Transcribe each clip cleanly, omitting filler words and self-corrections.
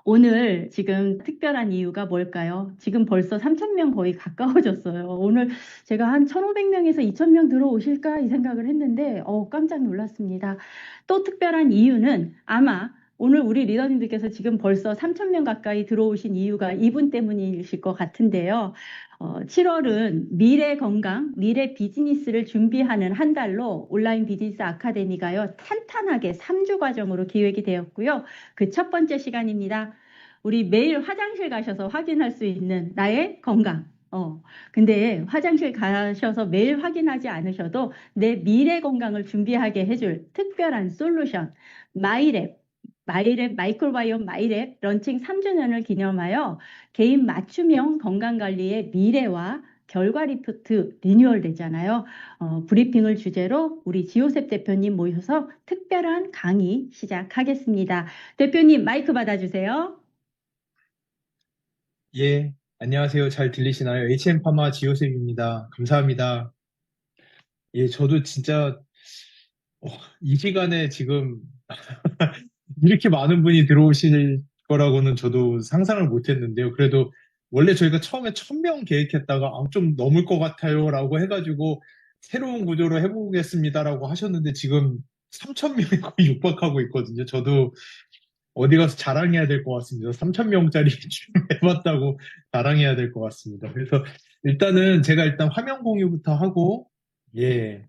오늘 지금 특별한 이유가 뭘까요? 지금 벌써 3,000명 거의 가까워졌어요. 오늘 제가 한 1,500명에서 2,000명 들어오실까 이 생각을 했는데, 깜짝 놀랐습니다. 또 특별한 이유는 아마 오늘 우리 리더님들께서 지금 벌써 3,000명 가까이 들어오신 이유가 이분 때문이실 것 같은데요. 7월은 미래 건강, 미래 비즈니스를 준비하는 한 달로 온라인 비즈니스 아카데미가요, 탄탄하게 3주 과정으로 기획이 되었고요. 그 첫 번째 시간입니다. 우리 매일 화장실 가셔서 확인할 수 있는 나의 건강. 근데 화장실 가셔서 매일 확인하지 않으셔도 내 미래 건강을 준비하게 해줄 특별한 솔루션, 마이크로바이옴 마이랩 런칭 3주년을 기념하여 개인 맞춤형 건강관리의 미래와 결과 리포트 리뉴얼 되잖아요. 브리핑을 주제로 우리 지호셉 대표님 모셔서 특별한 강의 시작하겠습니다. 대표님 마이크 받아주세요. 예, 안녕하세요. 잘 들리시나요? HM파마 지호셉입니다. 감사합니다. 예, 저도 진짜 어, 이 시간에 지금 이렇게 많은 분이 들어오실 거라고는 저도 상상을 못 했는데요. 그래도 원래 저희가 처음에 1,000명 계획했다가 좀 넘을 것 같아요 라고 해가지고 새로운 구조로 해보겠습니다라고 하셨는데 지금 3,000명이 거의 육박하고 있거든요. 저도 어디 가서 자랑해야 될 것 같습니다. 3,000명짜리 해봤다고 자랑해야 될 것 같습니다. 그래서 일단은 제가 일단 화면 공유부터 하고, 예,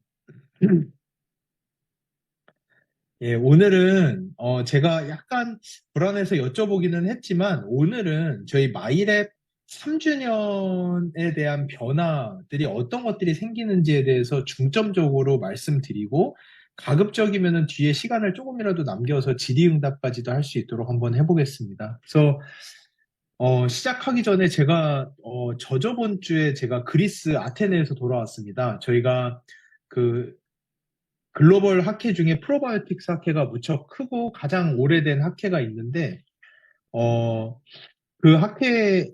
예, 오늘은, 제가 약간 불안해서 여쭤보기는 했지만, 오늘은 저희 마이랩 3주년에 대한 변화들이 어떤 것들이 생기는지에 대해서 중점적으로 말씀드리고, 가급적이면은 뒤에 시간을 조금이라도 남겨서 질의응답까지도 할 수 있도록 한번 해보겠습니다. 그래서 시작하기 전에 제가, 저저번 주에 제가 그리스 아테네에서 돌아왔습니다. 저희가 그 글로벌 학회 중에 프로바이오틱스 학회가 무척 크고 가장 오래된 학회가 있는데, 어, 그 학회에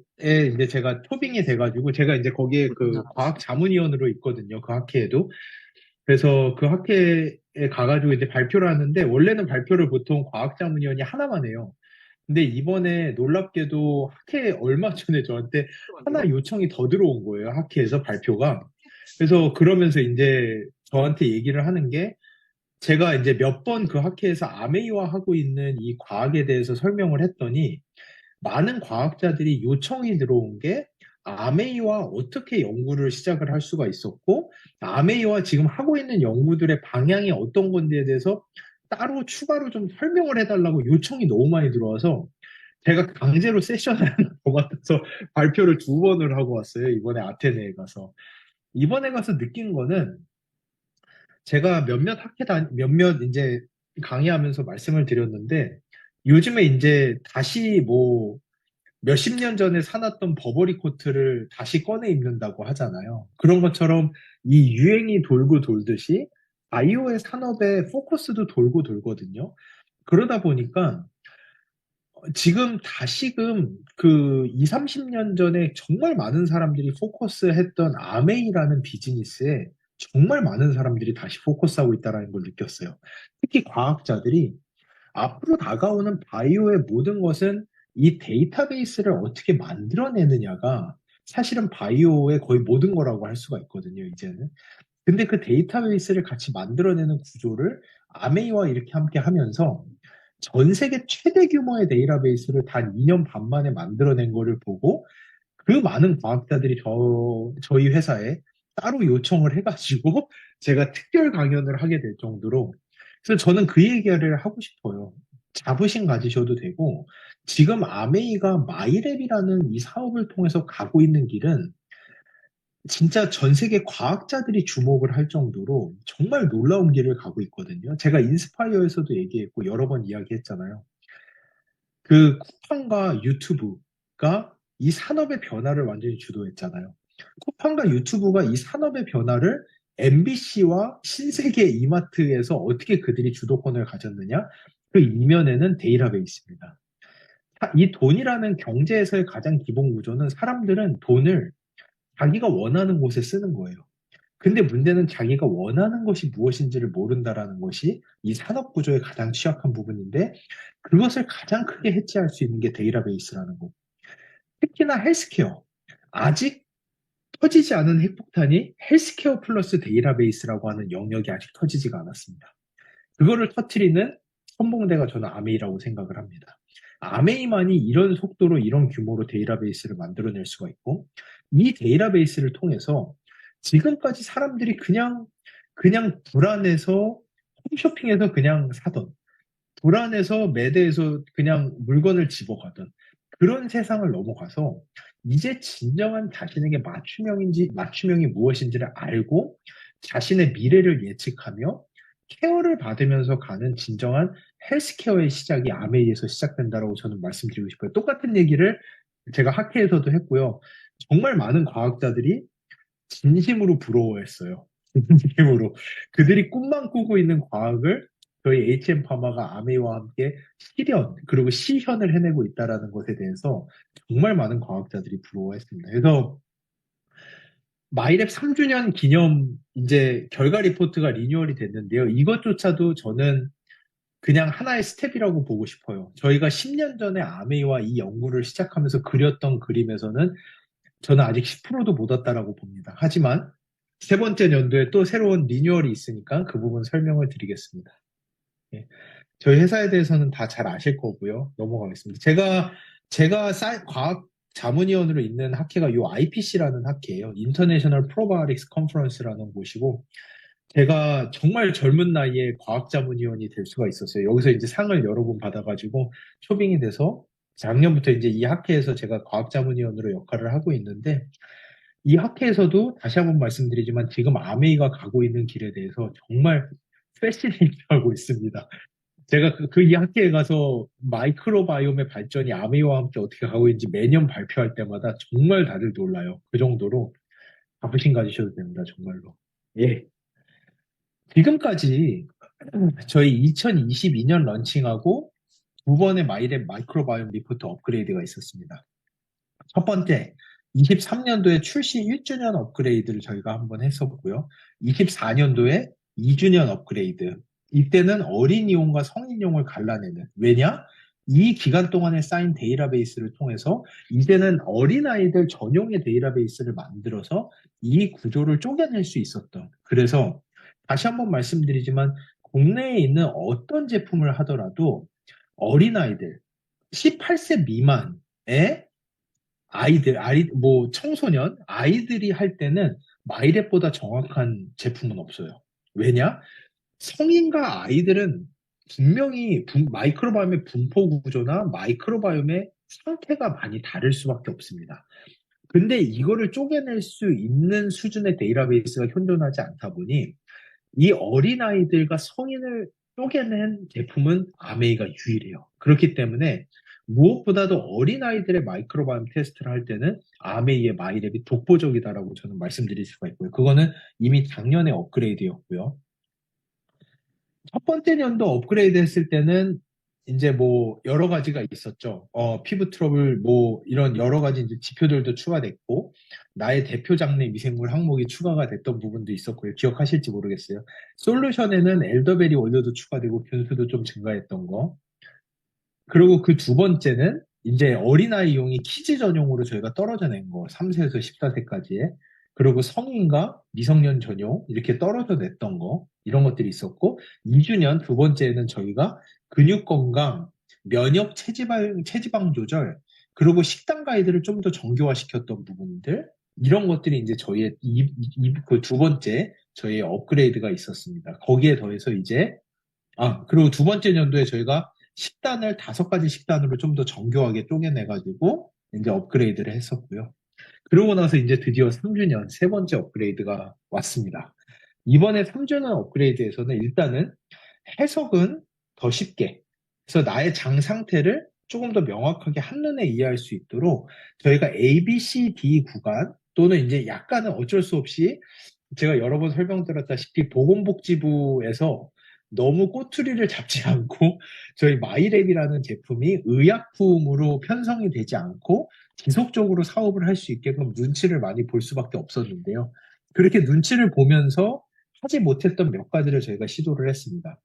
이제 제가 초빙이 돼가지고, 제가 이제 거기에 그 과학 자문위원으로 있거든요. 그 학회에도. 그래서 그 학회에 가가지고 이제 발표를 하는데, 원래는 발표를 보통 과학 자문위원이 하나만 해요. 근데 이번에 놀랍게도 학회 얼마 전에 저한테 하나 요청이 더 들어온 거예요. 학회에서 발표가. 그래서 그러면서 이제 저한테 얘기를 하는 게 제가 이제 몇 번 그 학회에서 아메이화하고 있는 이 과학에 대해서 설명을 했더니 많은 과학자들이 요청이 들어온 게 아메이와 어떻게 연구를 시작을 할 수가 있었고 아메이와 지금 하고 있는 연구들의 방향이 어떤 건지에 대해서 따로 추가로 좀 설명을 해달라고 요청이 너무 많이 들어와서 제가 강제로 세션을 하나 더 맡아서 발표를 2번을 하고 왔어요. 이번에 아테네에 가서. 이번에 가서 느낀 거는 제가 몇몇 이제 강의하면서 말씀을 드렸는데 요즘에 이제 다시 뭐 몇십 년 전에 사놨던 버버리 코트를 다시 꺼내 입는다고 하잖아요. 그런 것처럼 이 유행이 돌고 돌듯이 바이오의 산업의 포커스도 돌고 돌거든요. 그러다 보니까 지금 다시금 그 2, 30년 전에 정말 많은 사람들이 포커스했던 아메이라는 비즈니스에 정말 많은 사람들이 다시 포커스하고 있다는 걸 느꼈어요. 특히 과학자들이 앞으로 다가오는 바이오의 모든 것은 이 데이터베이스를 어떻게 만들어내느냐가 사실은 바이오의 거의 모든 거라고 할 수가 있거든요, 이제는. 근데 그 데이터베이스를 같이 만들어내는 구조를 아메이와 이렇게 함께 하면서 전 세계 최대 규모의 데이터베이스를 단 2년 반 만에 만들어낸 거를 보고 그 많은 과학자들이 저희 회사에 따로 요청을 해가지고 제가 특별 강연을 하게 될 정도로 그래서 저는 그 얘기를 하고 싶어요. 자부심 가지셔도 되고 지금 아메이가 마이랩이라는 이 사업을 통해서 가고 있는 길은 진짜 전 세계 과학자들이 주목을 할 정도로 정말 놀라운 길을 가고 있거든요. 제가 인스파이어에서도 얘기했고 여러 번 이야기했잖아요. 그 쿠팡과 유튜브가 이 산업의 변화를 완전히 주도했잖아요. 쿠팡과 유튜브가 이 산업의 변화를 MBC와 신세계 이마트에서 어떻게 그들이 주도권을 가졌느냐? 그 이면에는 데이터베이스입니다. 이 돈이라는 경제에서의 가장 기본 구조는 사람들은 돈을 자기가 원하는 곳에 쓰는 거예요. 근데 문제는 자기가 원하는 것이 무엇인지를 모른다라는 것이 이 산업 구조의 가장 취약한 부분인데 그것을 가장 크게 해치할 수 있는 게 데이터베이스라는 거. 특히나 헬스케어. 아직 터지지 않은 핵폭탄이 헬스케어 플러스 데이터베이스라고 하는 영역이 아직 터지지가 않았습니다. 그거를 터트리는 선봉대가 저는 아메이라고 생각을 합니다. 아메이만이 이런 속도로 이런 규모로 데이터베이스를 만들어낼 수가 있고 이 데이터베이스를 통해서 지금까지 사람들이 그냥 불안해서 홈쇼핑에서 그냥 사던 불안해서 매대에서 그냥 물건을 집어가던 그런 세상을 넘어가서 이제 진정한 자신에게 맞춤형이 무엇인지를 알고 자신의 미래를 예측하며 케어를 받으면서 가는 진정한 헬스케어의 시작이 아메이에서 시작된다고 저는 말씀드리고 싶어요. 똑같은 얘기를 제가 학회에서도 했고요. 정말 많은 과학자들이 진심으로 부러워했어요. 진심으로. 그들이 꿈만 꾸고 있는 과학을 저희 HM파마가 아메이와 함께 그리고 시현을 해내고 있다는 것에 대해서 정말 많은 과학자들이 부러워했습니다. 그래서 마이랩 3주년 기념 이제 결과 리포트가 리뉴얼이 됐는데요. 이것조차도 저는 그냥 하나의 스텝이라고 보고 싶어요. 저희가 10년 전에 아메이와 이 연구를 시작하면서 그렸던 그림에서는 저는 아직 10%도 못 왔다라고 봅니다. 하지만 세 번째 연도에 또 새로운 리뉴얼이 있으니까 그 부분 설명을 드리겠습니다. 예. 저희 회사에 대해서는 다 잘 아실 거고요. 넘어가겠습니다. 제가 과학 자문위원으로 있는 학회가 요 IPC라는 학회예요. 인터내셔널 프로바이오틱스 컨퍼런스라는 곳이고 제가 정말 젊은 나이에 과학 자문위원이 될 수가 있었어요. 여기서 이제 상을 여러 번 받아가지고 초빙이 돼서 작년부터 이제 이 학회에서 제가 과학 자문위원으로 역할을 하고 있는데 이 학회에서도 다시 한번 말씀드리지만 지금 아메이가 가고 있는 길에 대해서 정말 패시네이트하고 있습니다. 제가 이 학회에 가서 마이크로바이옴의 발전이 아메이와 함께 어떻게 가고 있는지 매년 발표할 때마다 정말 다들 놀라요. 그 정도로 자부심 가지셔도 됩니다. 정말로. 예. 지금까지 저희 2022년 런칭하고 두 번의 마이랩 마이크로바이옴 리포트 업그레이드가 있었습니다. 첫 번째, 23년도에 출시 1주년 업그레이드를 저희가 한번 했었고요. 24년도에 2주년 업그레이드. 이때는 어린이용과 성인용을 갈라내는. 왜냐? 이 기간 동안에 쌓인 데이터베이스를 통해서 이제는 어린아이들 전용의 데이터베이스를 만들어서 이 구조를 쪼개낼 수 있었던. 그래서 다시 한번 말씀드리지만 국내에 있는 어떤 제품을 하더라도 어린아이들, 18세 미만의 청소년, 아이들이 할 때는 마이랩보다 정확한 제품은 없어요. 왜냐? 성인과 아이들은 분명히 마이크로바이옴의 분포 구조나 마이크로바이옴의 상태가 많이 다를 수밖에 없습니다. 근데 이거를 쪼개낼 수 있는 수준의 데이터베이스가 현존하지 않다 보니 이 어린아이들과 성인을 쪼개낸 제품은 아메이가 유일해요. 그렇기 때문에 무엇보다도 어린아이들의 마이크로바이옴 테스트를 할 때는 아메이의 마이랩이 독보적이다라고 저는 말씀드릴 수가 있고요. 그거는 이미 작년에 업그레이드였고요. 첫 번째 연도 업그레이드 했을 때는 이제 뭐 여러 가지가 있었죠. 피부 트러블 뭐 이런 여러 가지 이제 지표들도 추가됐고 나의 대표 장내 미생물 항목이 추가가 됐던 부분도 있었고요. 기억하실지 모르겠어요. 솔루션에는 엘더베리 원료도 추가되고 균수도 좀 증가했던 거. 그리고 그 두 번째는 이제 어린아이용이 키즈 전용으로 저희가 떨어져 낸 거. 3세에서 14세까지의. 그리고 성인과 미성년 전용 이렇게 떨어져 냈던 거. 이런 것들이 있었고 2주년 두 번째는 저희가 근육 건강, 면역 체지방 조절, 그리고 식단 가이드를 좀 더 정교화시켰던 부분들. 이런 것들이 이제 저희의 그 두 번째 저희의 업그레이드가 있었습니다. 거기에 더해서 이제 그리고 두 번째 연도에 저희가 식단을 5가지 식단으로 좀 더 정교하게 쪼개내가지고 이제 업그레이드를 했었고요. 그러고 나서 이제 드디어 3주년 세 번째 업그레이드가 왔습니다. 이번에 3주년 업그레이드에서는 일단은 해석은 더 쉽게, 그래서 나의 장 상태를 조금 더 명확하게 한눈에 이해할 수 있도록 저희가 A, B, C, D 구간 또는 이제 약간은 어쩔 수 없이 제가 여러 번 설명드렸다시피 보건복지부에서 너무 꼬투리를 잡지 않고 저희 마이랩이라는 제품이 의약품으로 편성이 되지 않고 지속적으로 사업을 할 수 있게끔 눈치를 많이 볼 수밖에 없었는데요. 그렇게 눈치를 보면서 하지 못했던 몇 가지를 저희가 시도를 했습니다.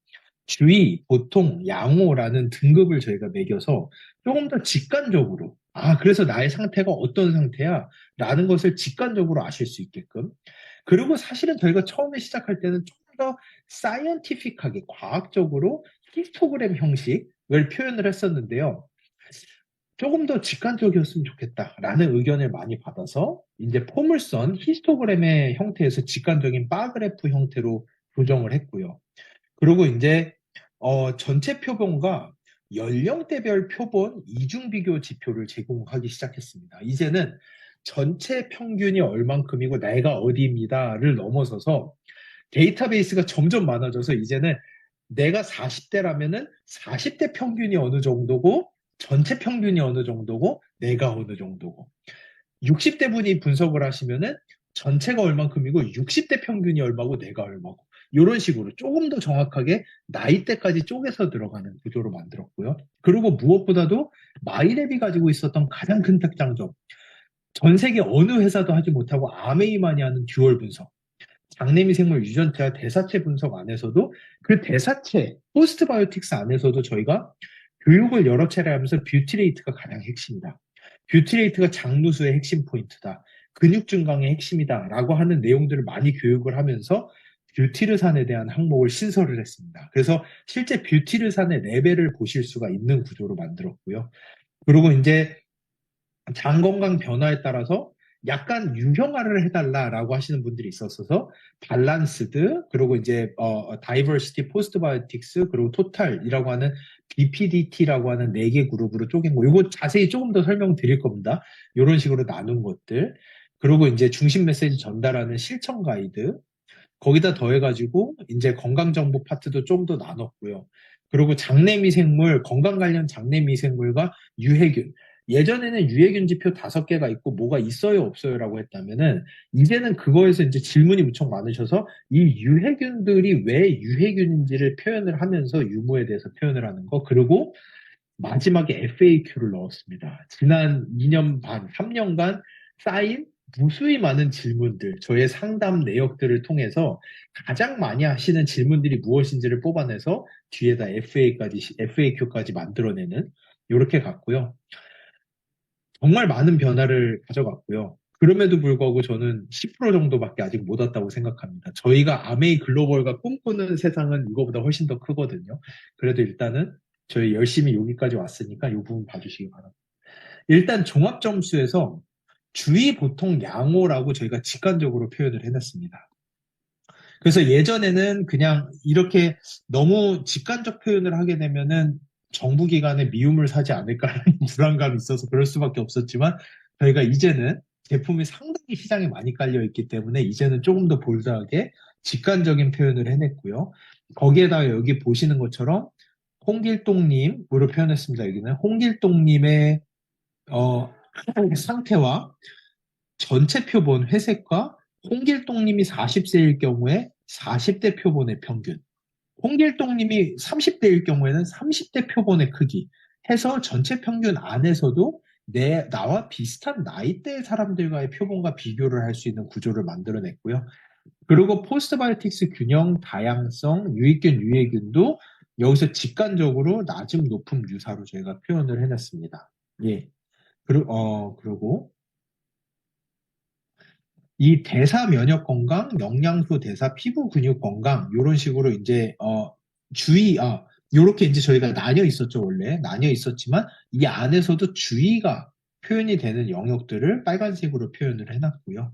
주의, 보통, 양호라는 등급을 저희가 매겨서 조금 더 직관적으로, 그래서 나의 상태가 어떤 상태야? 라는 것을 직관적으로 아실 수 있게끔. 그리고 사실은 저희가 처음에 시작할 때는 조금 더 사이언티픽하게, 과학적으로 히스토그램 형식을 표현을 했었는데요. 조금 더 직관적이었으면 좋겠다라는 의견을 많이 받아서 이제 포물선 히스토그램의 형태에서 직관적인 바그래프 형태로 조정을 했고요. 그리고 이제 전체 표본과 연령대별 표본 이중 비교 지표를 제공하기 시작했습니다. 이제는 전체 평균이 얼만큼이고 내가 어디입니다를 넘어서서 데이터베이스가 점점 많아져서 이제는 내가 40대라면은 40대 평균이 어느 정도고 전체 평균이 어느 정도고 내가 어느 정도고 60대 분이 분석을 하시면은 전체가 얼만큼이고 60대 평균이 얼마고 내가 얼마고 이런 식으로 조금 더 정확하게 나이대까지 쪼개서 들어가는 구조로 만들었고요. 그리고 무엇보다도 마이랩이 가지고 있었던 가장 큰 특장점, 전 세계 어느 회사도 하지 못하고 아메이만이 하는 듀얼 분석, 장내미생물 유전체와 대사체 분석 안에서도 그 대사체, 포스트바이오틱스 안에서도 저희가 교육을 여러 차례 하면서 뷰티레이트가 가장 핵심이다. 뷰티레이트가 장누수의 핵심 포인트다. 근육 증강의 핵심이다. 라고 하는 내용들을 많이 교육을 하면서 뷰티르산에 대한 항목을 신설을 했습니다. 그래서 실제 뷰티르산의 레벨을 보실 수가 있는 구조로 만들었고요. 그리고 이제 장 건강 변화에 따라서 약간 유형화를 해달라라고 하시는 분들이 있었어서 밸런스드 그리고 이제 다이버시티 포스트바이오틱스 그리고 토탈이라고 하는 BPDT라고 하는 4개 그룹으로 쪼갠 거 이거 자세히 조금 더 설명드릴 겁니다. 이런 식으로 나눈 것들 그리고 이제 중심 메시지 전달하는 실천 가이드 거기다 더해가지고 이제 건강정보 파트도 좀 더 나눴고요. 그리고 장내미생물, 건강 관련 장내미생물과 유해균. 예전에는 유해균 지표 5개가 있고 뭐가 있어요, 없어요라고 했다면은 이제는 그거에서 이제 질문이 무척 많으셔서 이 유해균들이 왜 유해균인지를 표현을 하면서 유무에 대해서 표현을 하는 거. 그리고 마지막에 FAQ를 넣었습니다. 지난 2년 반, 3년간 쌓인 무수히 많은 질문들, 저의 상담 내역들을 통해서 가장 많이 하시는 질문들이 무엇인지를 뽑아내서 뒤에다 FAQ까지 만들어내는 이렇게 갔고요. 정말 많은 변화를 가져갔고요. 그럼에도 불구하고 저는 10% 정도밖에 아직 못 왔다고 생각합니다. 저희가 아메이 글로벌가 꿈꾸는 세상은 이거보다 훨씬 더 크거든요. 그래도 일단은 저희 열심히 여기까지 왔으니까 이 부분 봐주시기 바랍니다. 일단 종합 점수에서 주의 보통 양호라고 저희가 직관적으로 표현을 해놨습니다. 그래서 예전에는 그냥 이렇게 너무 직관적 표현을 하게 되면은 정부 기관에 미움을 사지 않을까라는 불안감이 있어서 그럴 수밖에 없었지만 저희가 이제는 제품이 상당히 시장에 많이 깔려 있기 때문에 이제는 조금 더 볼드하게 직관적인 표현을 해냈고요. 거기에다가 여기 보시는 것처럼 홍길동님으로 표현했습니다. 여기는 홍길동님의 상태와 전체 표본 회색과 홍길동님이 40세일 경우에 40대 표본의 평균, 홍길동님이 30대일 경우에는 30대 표본의 크기 해서 전체 평균 안에서도 나와 비슷한 나이대의 사람들과의 표본과 비교를 할 수 있는 구조를 만들어냈고요. 그리고 포스트바이오틱스 균형, 다양성, 유익균, 유해균도 여기서 직관적으로 낮음, 높음, 유사로 저희가 표현을 해놨습니다. 예. 그리고 이 대사 면역 건강, 영양소 대사, 피부 근육 건강 이런 식으로 이제 요렇게 이제 저희가 나뉘어 있었죠, 원래. 나뉘어 있었지만 이 안에서도 주의가 표현이 되는 영역들을 빨간색으로 표현을 해놨고요.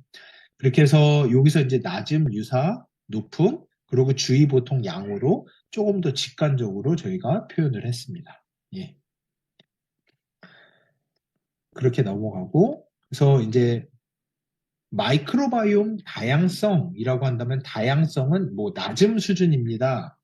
그렇게 해서 여기서 이제 낮음, 유사, 높음, 그리고 주의 보통 양으로 조금 더 직관적으로 저희가 표현을 했습니다. 예. 그렇게 넘어가고, 그래서 이제 마이크로바이옴 다양성이라고 한다면 다양성은 뭐 낮음 수준입니다.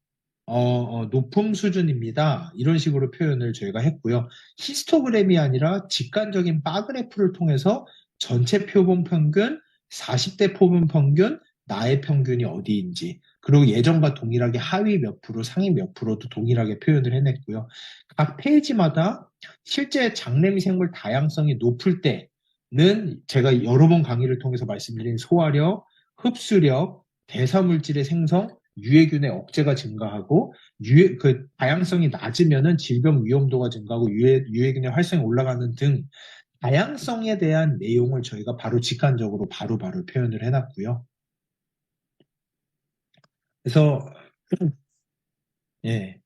높음 수준입니다. 이런 식으로 표현을 저희가 했고요. 히스토그램이 아니라 직관적인 바그래프를 통해서 전체 표본 평균, 40대 표본 평균, 나의 평균이 어디인지, 그리고 예전과 동일하게 하위 몇 프로, 상위 몇 프로도 동일하게 표현을 해냈고요. 각 페이지마다 실제 장내미생물 다양성이 높을 때는 제가 여러 번 강의를 통해서 말씀드린 소화력, 흡수력, 대사물질의 생성, 유해균의 억제가 증가하고 그 다양성이 낮으면은 질병 위험도가 증가하고 유해균의 활성이 올라가는 등 다양성에 대한 내용을 저희가 바로 직관적으로 바로바로 표현을 해놨고요. 그래서 예.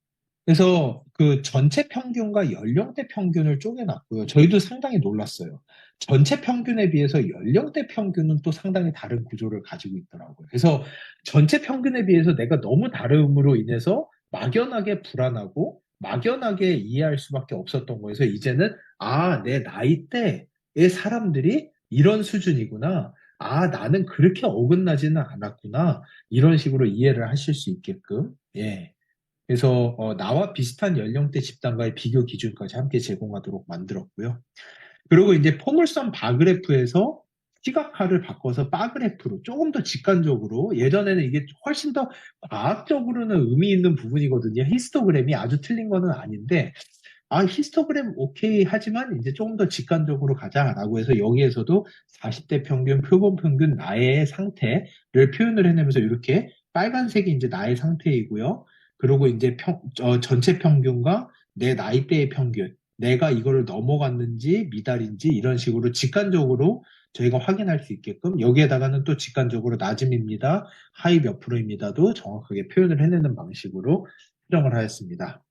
그래서 그 전체 평균과 연령대 평균을 쪼개놨고요. 저희도 상당히 놀랐어요. 전체 평균에 비해서 연령대 평균은 또 상당히 다른 구조를 가지고 있더라고요. 그래서 전체 평균에 비해서 내가 너무 다름으로 인해서 막연하게 불안하고 막연하게 이해할 수밖에 없었던 거에서 이제는 내 나이대의 사람들이 이런 수준이구나. 나는 그렇게 어긋나지는 않았구나. 이런 식으로 이해를 하실 수 있게끔, 예. 그래서 나와 비슷한 연령대 집단과의 비교 기준까지 함께 제공하도록 만들었고요. 그리고 이제 포물선 바그래프에서 시각화를 바꿔서 바그래프로 조금 더 직관적으로 예전에는 이게 훨씬 더 과학적으로는 의미 있는 부분이거든요. 히스토그램이 아주 틀린 거는 아닌데 히스토그램 오케이 하지만 이제 조금 더 직관적으로 가자라고 해서 여기에서도 40대 평균, 표본 평균 나의 상태를 표현을 해내면서 이렇게 빨간색이 이제 나의 상태이고요. 그리고 이제 전체 평균과 내 나이대의 평균, 내가 이거를 넘어갔는지 미달인지 이런 식으로 직관적으로 저희가 확인할 수 있게끔 여기에다가는 또 직관적으로 낮음입니다. 하이 몇 프로입니다도 정확하게 표현을 해내는 방식으로 수정을 하였습니다.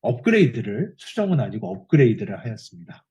업그레이드를, 수정은 아니고 업그레이드를 하였습니다.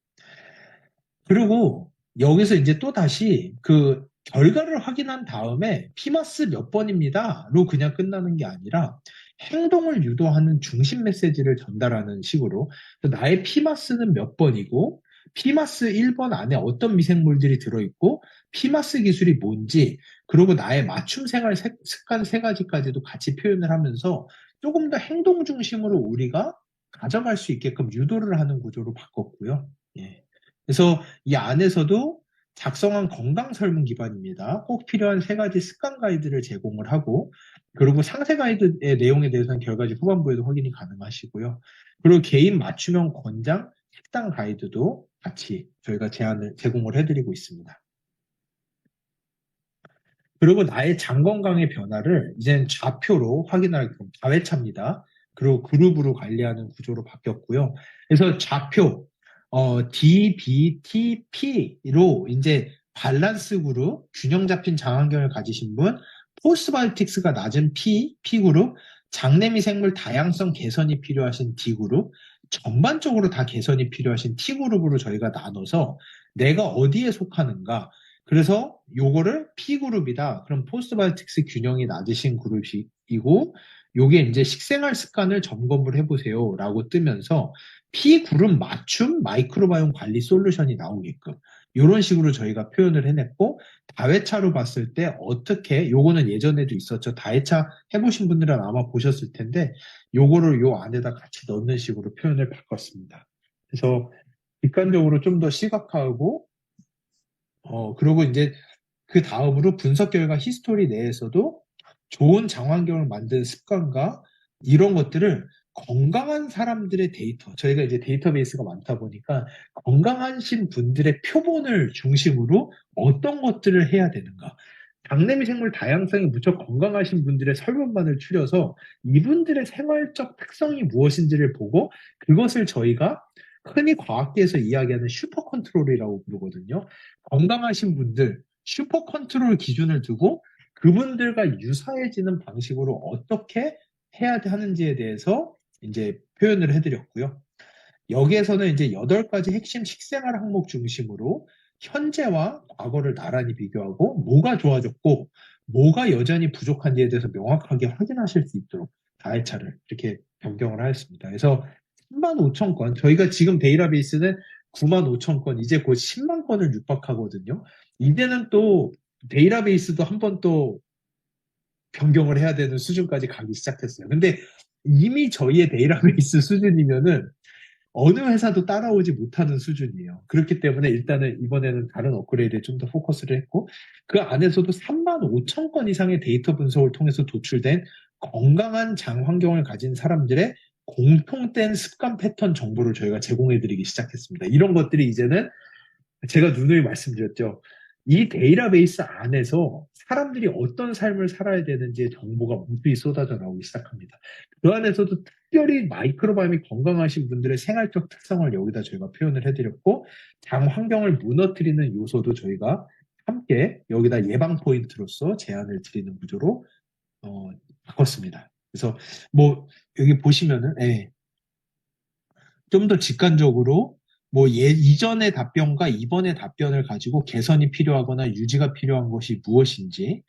그리고 여기서 이제 또 다시 그 결과를 확인한 다음에 피마스 몇 번입니다로 그냥 끝나는 게 아니라 행동을 유도하는 중심 메시지를 전달하는 식으로 나의 피마스는 몇 번이고 피마스 1번 안에 어떤 미생물들이 들어있고 피마스 기술이 뭔지 그리고 나의 맞춤 생활 습관 세 가지까지도 같이 표현을 하면서 조금 더 행동 중심으로 우리가 가져갈 수 있게끔 유도를 하는 구조로 바꿨고요. 예. 그래서 이 안에서도 작성한 건강 설문 기반입니다. 꼭 필요한 세 가지 습관 가이드를 제공을 하고 그리고 상세 가이드의 내용에 대해서는 결과지 후반부에도 확인이 가능하시고요. 그리고 개인 맞춤형 권장 식단 가이드도 같이 저희가 제공을 해드리고 있습니다. 그리고 나의 장 건강의 변화를 이제는 좌표로 확인하게끔 자회차입니다. 그리고 그룹으로 관리하는 구조로 바뀌었고요. 그래서 좌표 DBTP로 이제 밸런스 그룹, 균형 잡힌 장환경을 가지신 분, 포스트바이오틱스가 낮은 P그룹, 장내미생물 다양성 개선이 필요하신 D그룹, 전반적으로 다 개선이 필요하신 T그룹으로 저희가 나눠서 내가 어디에 속하는가, 그래서 요거를 P그룹이다. 그럼 포스트바이오틱스 균형이 낮으신 그룹이고, 요게 이제 식생활 습관을 점검을 해보세요. 라고 뜨면서 P그룹 맞춤 마이크로바이옴 관리 솔루션이 나오게끔 이런 식으로 저희가 표현을 해냈고 다회차로 봤을 때 어떻게 요거는 예전에도 있었죠. 다회차 해보신 분들은 아마 보셨을 텐데 요거를 요 안에다 같이 넣는 식으로 표현을 바꿨습니다. 그래서 객관적으로 좀 더 시각화하고 그리고 이제 그 다음으로 분석 결과 히스토리 내에서도 좋은 장환경을 만든 습관과 이런 것들을 건강한 사람들의 데이터, 저희가 이제 데이터베이스가 많다 보니까 건강하신 분들의 표본을 중심으로 어떤 것들을 해야 되는가. 장내미생물 다양성이 무척 건강하신 분들의 설문만을 추려서 이분들의 생활적 특성이 무엇인지를 보고 그것을 저희가 흔히 과학계에서 이야기하는 슈퍼 컨트롤이라고 부르거든요. 건강하신 분들, 슈퍼 컨트롤 기준을 두고 그분들과 유사해지는 방식으로 어떻게 해야 하는지에 대해서 이제 표현을 해드렸고요. 여기에서는 이제 8가지 핵심 식생활 항목 중심으로 현재와 과거를 나란히 비교하고 뭐가 좋아졌고 뭐가 여전히 부족한지에 대해서 명확하게 확인하실 수 있도록 다회차를 이렇게 변경을 하였습니다. 그래서 35,000건, 저희가 지금 데이터베이스는 95,000건, 이제 곧 10만 건을 육박하거든요. 이제는 또 데이터베이스도 한번 또 변경을 해야 되는 수준까지 가기 시작했어요. 근데 이미 저희의 데이터베이스 수준이면은 어느 회사도 따라오지 못하는 수준이에요. 그렇기 때문에 일단은 이번에는 다른 업그레이드에 좀 더 포커스를 했고 그 안에서도 35,000건 이상의 데이터 분석을 통해서 도출된 건강한 장 환경을 가진 사람들의 공통된 습관 패턴 정보를 저희가 제공해드리기 시작했습니다. 이런 것들이 이제는 제가 누누이 말씀드렸죠. 이 데이터베이스 안에서 사람들이 어떤 삶을 살아야 되는지의 정보가 무수히 쏟아져 나오기 시작합니다. 그 안에서도 특별히 마이크로바이옴이 건강하신 분들의 생활적 특성을 여기다 저희가 표현을 해드렸고, 장 환경을 무너뜨리는 요소도 저희가 함께 여기다 예방 포인트로서 제안을 드리는 구조로 바꿨습니다. 그래서 뭐 여기 보시면은 좀 더 직관적으로 이전의 답변과 이번의 답변을 가지고 개선이 필요하거나 유지가 필요한 것이 무엇인지,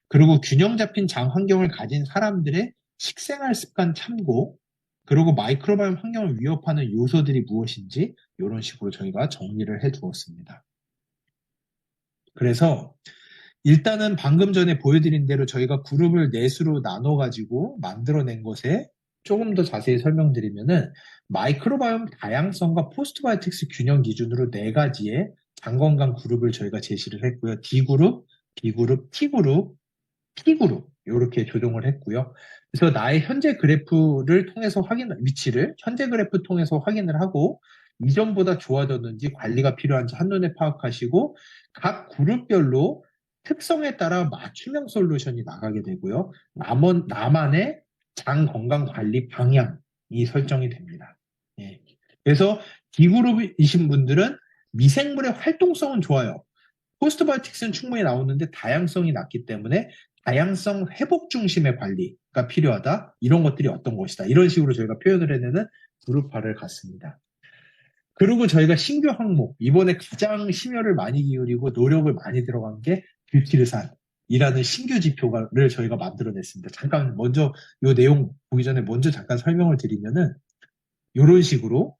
그리고 균형 잡힌 장 환경을 가진 사람들의 식생활 습관 참고, 그리고 마이크로바이옴 환경을 위협하는 요소들이 무엇인지 이런 식으로 저희가 정리를 해 두었습니다. 그래서 일단은 방금 전에 보여드린 대로 저희가 그룹을 넷으로 나눠가지고 만들어낸 것에 조금 더 자세히 설명드리면은, 마이크로바이옴 다양성과 포스트바이오틱스 균형 기준으로 네 가지의 장건강 그룹을 저희가 제시를 했고요. D그룹, B그룹, T그룹, P그룹 이렇게 조정을 했고요. 그래서 나의 현재 그래프를 통해서 위치를 현재 그래프 통해서 확인을 하고, 이전보다 좋아졌는지 관리가 필요한지 한눈에 파악하시고, 각 그룹별로 특성에 따라 맞춤형 솔루션이 나가게 되고요. 나만의 장 건강 관리 방향이 설정이 됩니다. 예. 그래서 D그룹이신 분들은 미생물의 활동성은 좋아요. 포스트바이오틱스는 충분히 나오는데 다양성이 낮기 때문에 다양성 회복 중심의 관리가 필요하다. 이런 것들이 어떤 것이다. 이런 식으로 저희가 표현을 해내는 그룹화를 갖습니다. 그리고 저희가 신규 항목, 이번에 가장 심혈을 많이 기울이고 노력을 많이 들어간 게 뷰티르산이라는 신규 지표를 저희가 만들어냈습니다. 잠깐 먼저 이 내용 보기 전에 먼저 잠깐 설명을 드리면은, 이런 식으로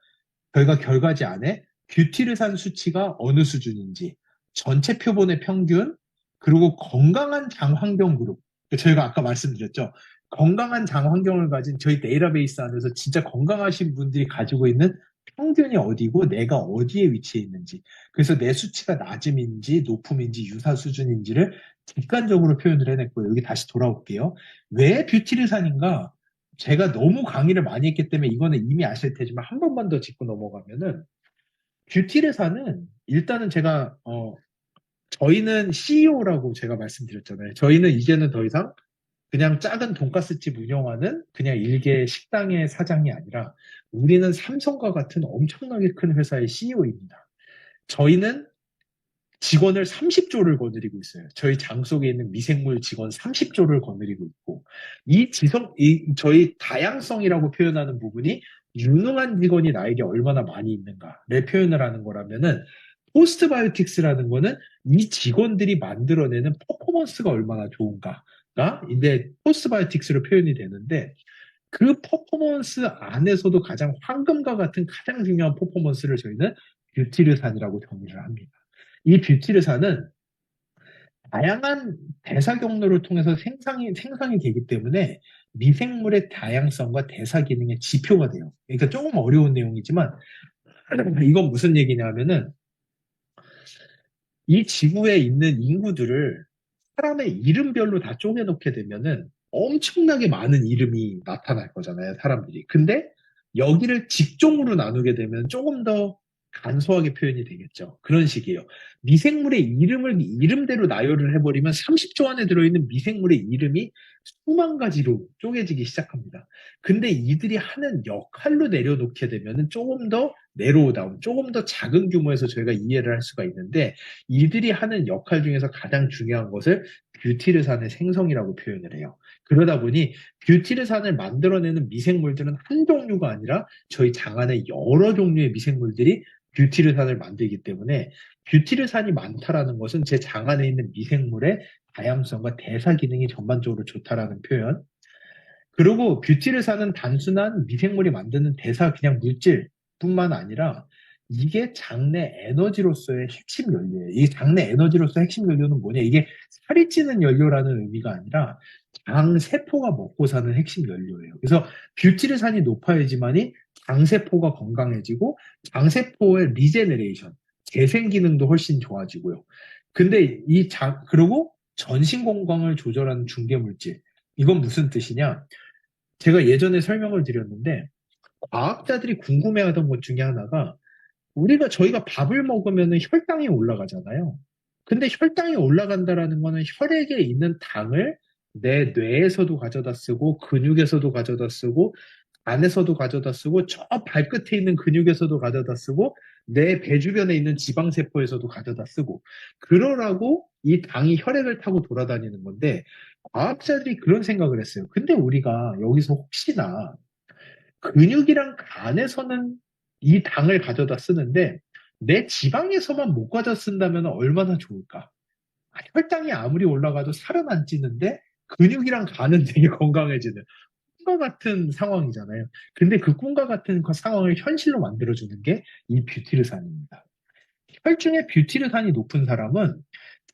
저희가 결과지 안에 뷰티르산 수치가 어느 수준인지, 전체 표본의 평균, 그리고 건강한 장 환경 그룹. 저희가 아까 말씀드렸죠. 건강한 장 환경을 가진 저희 데이터베이스 안에서 진짜 건강하신 분들이 가지고 있는 평균이 어디고 내가 어디에 위치해 있는지, 그래서 내 수치가 낮음인지 높음인지 유사 수준인지를 객관적으로 표현을 해냈고요. 여기 다시 돌아올게요. 왜 뷰티르산인가? 제가 너무 강의를 많이 했기 때문에 이거는 이미 아실 테지만 한 번만 더 짚고 넘어가면은, 뷰티르산은 일단은 제가 저희는 CEO라고 제가 말씀드렸잖아요. 저희는 이제는 더 이상 그냥 작은 돈가스집 운영하는 그냥 일개 식당의 사장이 아니라, 우리는 삼성과 같은 엄청나게 큰 회사의 CEO입니다. 저희는 직원을 30조를 거느리고 있어요. 저희 장 속에 있는 미생물 직원 30조를 거느리고 있고, 저희 다양성이라고 표현하는 부분이 유능한 직원이 나에게 얼마나 많이 있는가를 표현을 하는 거라면은, 포스트바이오틱스라는 거는 이 직원들이 만들어내는 퍼포먼스가 얼마나 좋은가가 이제 포스트바이오틱스로 표현이 되는데, 그 퍼포먼스 안에서도 가장 황금과 같은 가장 중요한 퍼포먼스를 저희는 뷰티르산이라고 정의를 합니다. 이 뷰티르산은 다양한 대사 경로를 통해서 생성이 되기 때문에 미생물의 다양성과 대사 기능의 지표가 돼요. 그러니까 조금 어려운 내용이지만, 이건 무슨 얘기냐면은, 이 지구에 있는 인구들을 사람의 이름별로 다 쪼개놓게 되면은 엄청나게 많은 이름이 나타날 거잖아요, 사람들이. 근데 여기를 직종으로 나누게 되면 조금 더 간소하게 표현이 되겠죠. 그런 식이에요. 미생물의 이름을 이름대로 나열을 해버리면 30조 안에 들어있는 미생물의 이름이 수만 가지로 쪼개지기 시작합니다. 근데 이들이 하는 역할로 내려놓게 되면 조금 더 내로우다운, 조금 더 작은 규모에서 저희가 이해를 할 수가 있는데, 이들이 하는 역할 중에서 가장 중요한 것을 뷰티르산의 생성이라고 표현을 해요. 그러다 보니 뷰티르산을 만들어내는 미생물들은 한 종류가 아니라 저희 장 안에 여러 종류의 미생물들이 뷰티르산을 만들기 때문에, 뷰티르산이 많다라는 것은 제 장 안에 있는 미생물의 다양성과 대사 기능이 전반적으로 좋다라는 표현. 그리고 뷰티르산은 단순한 미생물이 만드는 대사 그냥 물질뿐만 아니라, 이게 장내 에너지로서의 핵심 연료예요. 이 장내 에너지로서의 핵심 연료는 뭐냐? 이게 살이 찌는 연료라는 의미가 아니라 장 세포가 먹고 사는 핵심 연료예요. 그래서 뷰티르산이 높아야지만이 장 세포가 건강해지고, 장 세포의 리제너레이션, 재생 기능도 훨씬 좋아지고요. 근데 그리고 전신 건강을 조절하는 중개 물질. 이건 무슨 뜻이냐? 제가 예전에 설명을 드렸는데, 과학자들이 궁금해하던 것 중에 하나가, 저희가 밥을 먹으면 혈당이 올라가잖아요. 근데 혈당이 올라간다라는 거는 혈액에 있는 당을 내 뇌에서도 가져다 쓰고 근육에서도 가져다 쓰고 안에서도 가져다 쓰고 저 발끝에 있는 근육에서도 가져다 쓰고 내 배 주변에 있는 지방세포에서도 가져다 쓰고 그러라고 이 당이 혈액을 타고 돌아다니는 건데 과학자들이 그런 생각을 했어요. 근데 우리가 여기서 혹시나 근육이랑 간에서는 이 당을 가져다 쓰는데 내 지방에서만 못 가져 쓴다면 얼마나 좋을까? 혈당이 아무리 올라가도 살은 안 찌는데 근육이랑 간은 되게 건강해지는 꿈과 같은 상황이잖아요. 근데 그 꿈과 같은 상황을 현실로 만들어주는 게 이 뷰티르산입니다. 혈중에 뷰티르산이 높은 사람은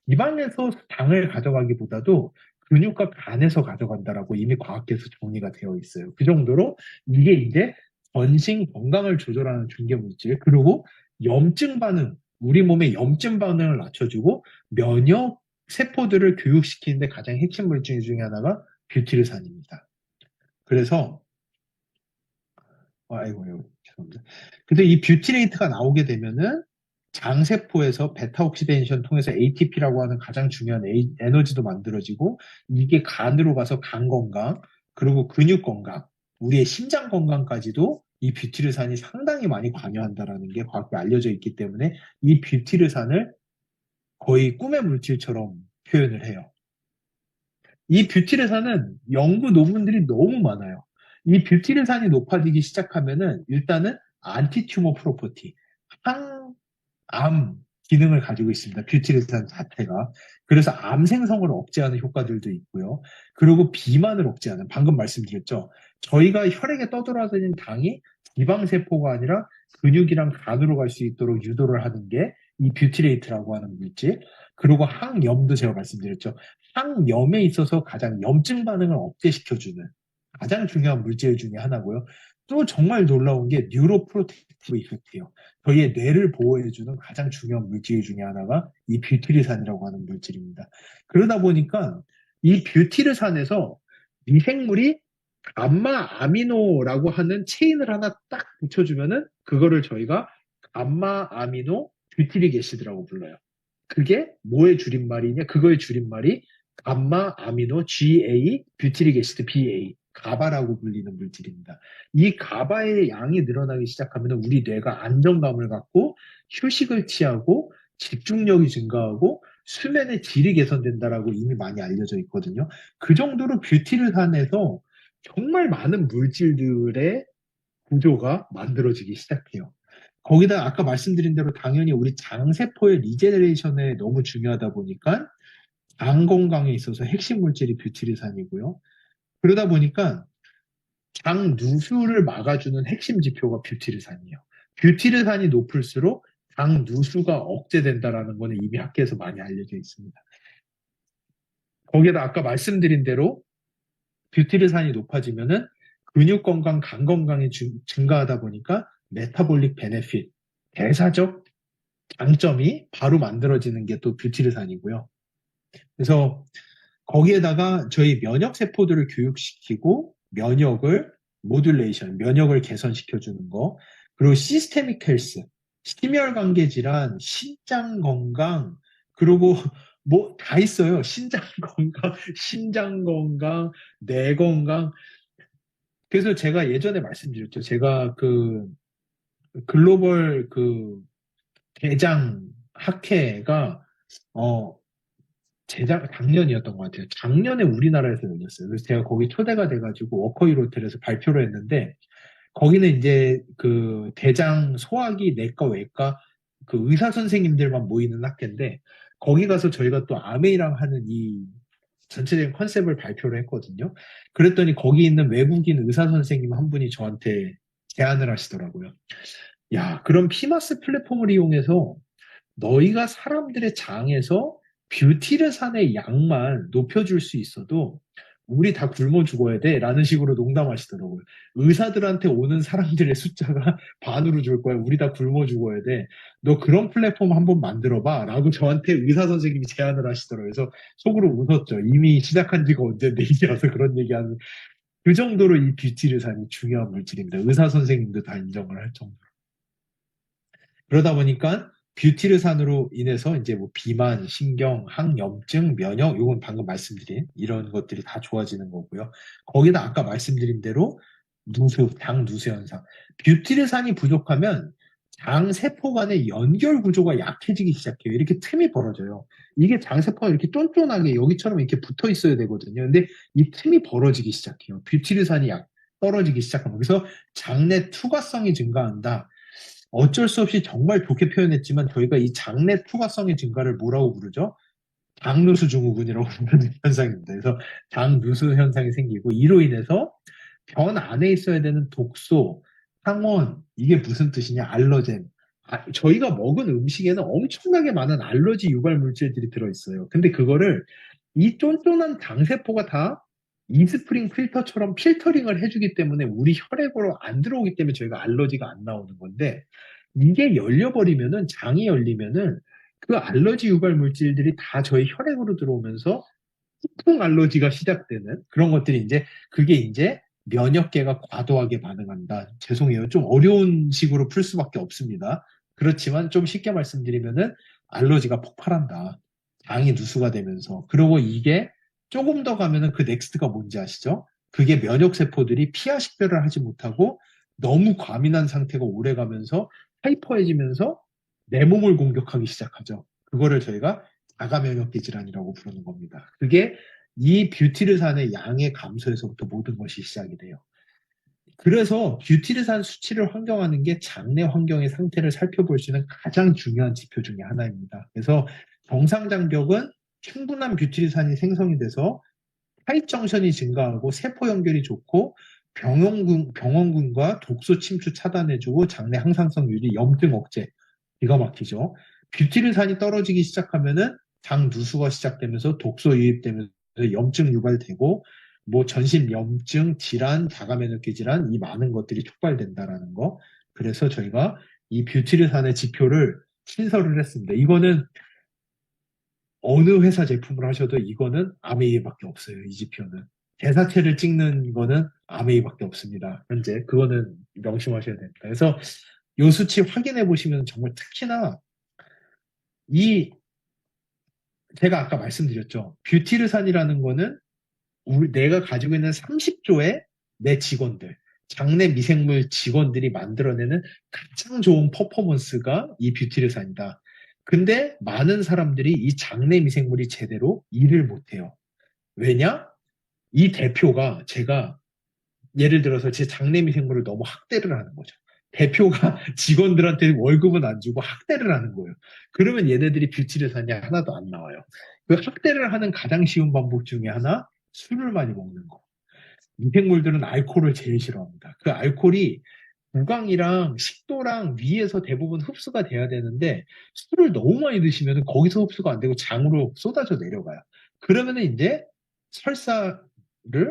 지방에서 당을 가져가기보다도 근육과 간에서 가져간다라고 이미 과학계에서 정리가 되어 있어요. 그 정도로 이게 이제 전신 건강을 조절하는 중개 물질, 그리고 염증 반응, 우리 몸의 염증 반응을 낮춰주고 면역 세포들을 교육시키는데 가장 핵심 물질 중에 하나가 뷰티르산입니다. 그래서 아이고, 죄송합니다. 근데 이 뷰티레이트가 나오게 되면은 장세포에서 베타 옥시데이션 통해서 ATP라고 하는 가장 중요한 에너지도 만들어지고 이게 간으로 가서 간 건강, 그리고 근육 건강, 우리의 심장 건강까지도 이 뷰티르산이 상당히 많이 관여한다라는 게 과학에 알려져 있기 때문에 이 뷰티르산을 거의 꿈의 물질처럼 표현을 해요. 이 뷰티르산은 연구 논문들이 너무 많아요. 이 뷰티르산이 높아지기 시작하면은 일단은 안티튜머 프로퍼티, 항암 기능을 가지고 있습니다. 뷰티르산 자체가. 그래서 암 생성을 억제하는 효과들도 있고요. 그리고 비만을 억제하는, 방금 말씀드렸죠. 저희가 혈액에 떠돌아다니는 당이 지방세포가 아니라 근육이랑 간으로 갈 수 있도록 유도를 하는 게 이 뷰티레이트라고 하는 물질. 그리고 항염도 제가 말씀드렸죠. 항염에 있어서 가장 염증 반응을 억제시켜주는 가장 중요한 물질 중에 하나고요. 또 정말 놀라운 게 뉴로프로텍티브 이펙트예요. 저희의 뇌를 보호해주는 가장 중요한 물질 중에 하나가 이 뷰티르산이라고 하는 물질입니다. 그러다 보니까 이 뷰티르산에서 미생물이 감마 아미노라고 하는 체인을 하나 딱 붙여주면은 그거를 저희가 감마 아미노 뷰티릭 애시드라고 불러요. 그게 뭐의 줄임말이냐? 그거의 줄임말이 감마 아미노 GA 뷰티릭 애시드 BA 가바라고 불리는 물질입니다. 이 가바의 양이 늘어나기 시작하면 우리 뇌가 안정감을 갖고 휴식을 취하고 집중력이 증가하고 수면의 질이 개선된다라고 이미 많이 알려져 있거든요. 그 정도로 뷰티르산에서 정말 많은 물질들의 구조가 만들어지기 시작해요. 거기다 아까 말씀드린 대로 당연히 우리 장세포의 리제네레이션에 너무 중요하다 보니까 장 건강에 있어서 핵심 물질이 뷰티르산이고요. 그러다 보니까 장 누수를 막아주는 핵심 지표가 뷰티르산이에요. 뷰티르산이 높을수록 장 누수가 억제된다라는 거는 이미 학계에서 많이 알려져 있습니다. 거기에다 아까 말씀드린 대로 뷰티르산이 높아지면은 근육 건강, 간 건강이 증가하다 보니까 메타볼릭 베네핏, 대사적 장점이 바로 만들어지는 게 또 뷰티르산이고요. 그래서 거기에다가 저희 면역 세포들을 교육시키고 면역을 모듈레이션, 면역을 개선시켜주는 거, 그리고 시스테믹 헬스, 심혈관계 질환, 신장 건강, 그리고 뭐 다 있어요. 신장 건강, 심장 건강, 뇌 건강. 그래서 제가 예전에 말씀드렸죠. 제가 그 글로벌 그 대장 학회가 어 작년이었던 것 같아요. 작년에 우리나라에서 열렸어요. 그래서 제가 거기 초대가 돼가지고 워커힐 호텔에서 발표를 했는데 거기는 이제 그 대장 소화기 내과 외과 그 의사 선생님들만 모이는 학회인데 거기 가서 저희가 또 아메이랑 하는 이 전체적인 컨셉을 발표를 했거든요. 그랬더니 거기 있는 외국인 의사 선생님 한 분이 저한테 제안을 하시더라고요. 야, 그럼 피마스 플랫폼을 이용해서 너희가 사람들의 장에서 뷰티르산의 양만 높여줄 수 있어도 우리 다 굶어 죽어야 돼 라는 식으로 농담하시더라고요. 의사들한테 오는 사람들의 숫자가 반으로 줄 거야. 우리 다 굶어 죽어야 돼. 너 그런 플랫폼 한번 만들어봐 라고 저한테 의사 선생님이 제안을 하시더라고요. 그래서 속으로 웃었죠. 이미 시작한 지가 언젠데 이제 와서 그런 얘기하는 그 정도로 이 뷰티르산이 중요한 물질입니다. 의사 선생님도 다 인정을 할 정도로. 그러다 보니까 뷰티르산으로 인해서 이제 뭐 비만, 신경, 항염증, 면역, 요건 방금 말씀드린 이런 것들이 다 좋아지는 거고요. 거기다 아까 말씀드린 대로 장 누수 현상. 뷰티르산이 부족하면 장 세포 간의 연결 구조가 약해지기 시작해요. 이렇게 틈이 벌어져요. 이게 장 세포가 이렇게 쫀쫀하게 여기처럼 이렇게 붙어 있어야 되거든요. 근데 이 틈이 벌어지기 시작해요. 뷰티르산이 떨어지기 시작하면. 그래서 장내 투과성이 증가한다. 어쩔 수 없이 정말 좋게 표현했지만 저희가 이 장내 투과성의 증가를 뭐라고 부르죠? 장누수 증후군이라고 부르는 현상입니다. 그래서 장누수 현상이 생기고 이로 인해서 변 안에 있어야 되는 독소, 항원, 이게 무슨 뜻이냐? 알러젠. 저희가 먹은 음식에는 엄청나게 많은 알러지 유발 물질들이 들어있어요. 근데 그거를 이 쫀쫀한 장세포가 다 이스프링 필터처럼 필터링을 해주기 때문에 우리 혈액으로 안 들어오기 때문에 저희가 알러지가 안 나오는 건데 이게 열려버리면은 장이 열리면은 그 알러지 유발 물질들이 다 저희 혈액으로 들어오면서 폭풍 알러지가 시작되는 그런 것들이 이제 그게 이제 면역계가 과도하게 반응한다. 죄송해요. 좀 어려운 식으로 풀 수밖에 없습니다. 그렇지만 좀 쉽게 말씀드리면은 알러지가 폭발한다. 장이 누수가 되면서. 그리고 이게 조금 더 가면은 그 넥스트가 뭔지 아시죠? 그게 면역세포들이 피하 식별을 하지 못하고 너무 과민한 상태가 오래 가면서 하이퍼해지면서 내 몸을 공격하기 시작하죠. 그거를 저희가 자가면역계 질환이라고 부르는 겁니다. 그게 이 뷰티르산의 양의 감소에서부터 모든 것이 시작이 돼요. 그래서 뷰티르산 수치를 환경하는 게 장내 환경의 상태를 살펴볼 수 있는 가장 중요한 지표 중에 하나입니다. 그래서 정상 장벽은 충분한 뷰티르산이 생성이 돼서 하입정션이 증가하고 세포 연결이 좋고 병원균과 독소 침투 차단해주고 장내 항상성 유지, 염증 억제, 기가 막히죠. 뷰티르산이 떨어지기 시작하면은 장 누수가 시작되면서 독소 유입되면서 염증 유발되고 뭐 전신 염증, 질환, 자가면역계 질환 이 많은 것들이 촉발된다라는 거. 그래서 저희가 이 뷰티르산의 지표를 신설을 했습니다. 이거는 어느 회사 제품을 하셔도 이거는 아메이밖에 없어요. 이 지표는. 대사체를 찍는 거는 아메이밖에 없습니다. 현재 그거는 명심하셔야 됩니다. 그래서 이 수치 확인해 보시면 정말 특히나 이 제가 아까 말씀드렸죠. 뷰티르산이라는 거는 내가 가지고 있는 30조의 내 직원들, 장내 미생물 직원들이 만들어내는 가장 좋은 퍼포먼스가 이 뷰티르산이다. 근데 많은 사람들이 이 장내 미생물이 제대로 일을 못해요. 왜냐? 이 대표가 제가 예를 들어서 제 장내 미생물을 너무 학대를 하는 거죠. 대표가 직원들한테 월급은 안 주고 학대를 하는 거예요. 그러면 얘네들이 뷰티르산이 하나도 안 나와요. 그 학대를 하는 가장 쉬운 방법 중에 하나, 술을 많이 먹는 거. 미생물들은 알코올을 제일 싫어합니다. 그 알코올이 구강이랑 식도랑 위에서 대부분 흡수가 돼야 되는데 술을 너무 많이 드시면 거기서 흡수가 안 되고 장으로 쏟아져 내려가요. 그러면은 이제 설사를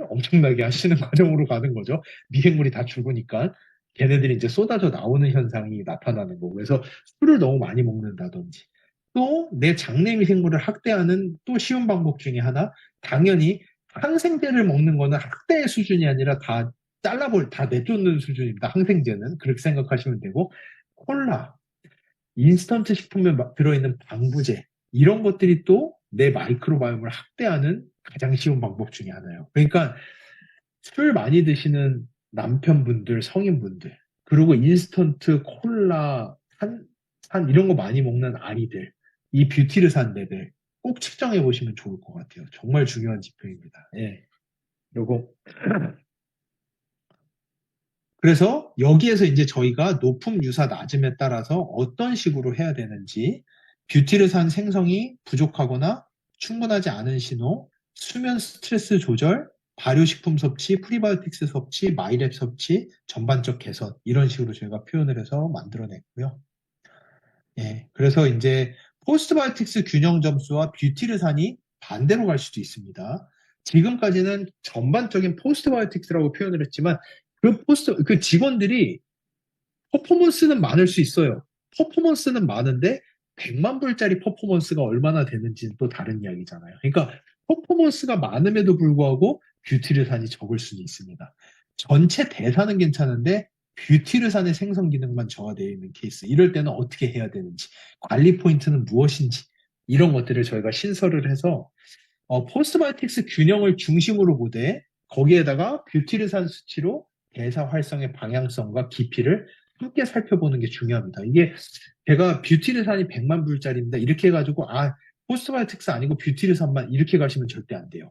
엄청나게 하시는 과정으로 가는 거죠. 미생물이 다 죽으니까 걔네들이 이제 쏟아져 나오는 현상이 나타나는 거고 그래서 술을 너무 많이 먹는다든지 또 내 장내 미생물을 학대하는 또 쉬운 방법 중에 하나 당연히 항생제를 먹는 거는 학대의 수준이 아니라 다 내쫓는 수준입니다. 항생제는. 그렇게 생각하시면 되고, 콜라, 인스턴트 식품에 들어있는 방부제, 이런 것들이 또 내 마이크로바이옴을 학대하는 가장 쉬운 방법 중에 하나예요. 그러니까 술 많이 드시는 남편분들, 성인분들, 그리고 인스턴트, 콜라, 이런 거 많이 먹는 아이들, 이 뷰티르산 레벨 꼭 측정해 보시면 좋을 것 같아요. 정말 중요한 지표입니다. 예. 요거 그래서 여기에서 이제 저희가 높음, 유사, 낮음에 따라서 어떤 식으로 해야 되는지 뷰티르산 생성이 부족하거나 충분하지 않은 신호, 수면 스트레스 조절, 발효식품 섭취, 프리바이오틱스 섭취, 마이랩 섭취, 전반적 개선 이런 식으로 저희가 표현을 해서 만들어냈고요. 예, 그래서 이제 포스트바이오틱스 균형 점수와 뷰티르산이 반대로 갈 수도 있습니다. 지금까지는 전반적인 포스트바이오틱스라고 표현을 했지만 그 직원들이 퍼포먼스는 많을 수 있어요. 퍼포먼스는 많은데 100만 불짜리 퍼포먼스가 얼마나 되는지는 또 다른 이야기잖아요. 그러니까 퍼포먼스가 많음에도 불구하고 뷰티르산이 적을 수는 있습니다. 전체 대사는 괜찮은데 뷰티르산의 생성 기능만 저하되어 있는 케이스. 이럴 때는 어떻게 해야 되는지, 관리 포인트는 무엇인지, 이런 것들을 저희가 신설을 해서 포스트바이오틱스 균형을 중심으로 보되 거기에다가 뷰티르산 수치로 대사 활성의 방향성과 깊이를 함께 살펴보는 게 중요합니다. 이게 제가 뷰티르산이 100만 불짜리입니다. 이렇게 해가지고 포스트바이오틱스 아니고 뷰티르산만 이렇게 가시면 절대 안 돼요.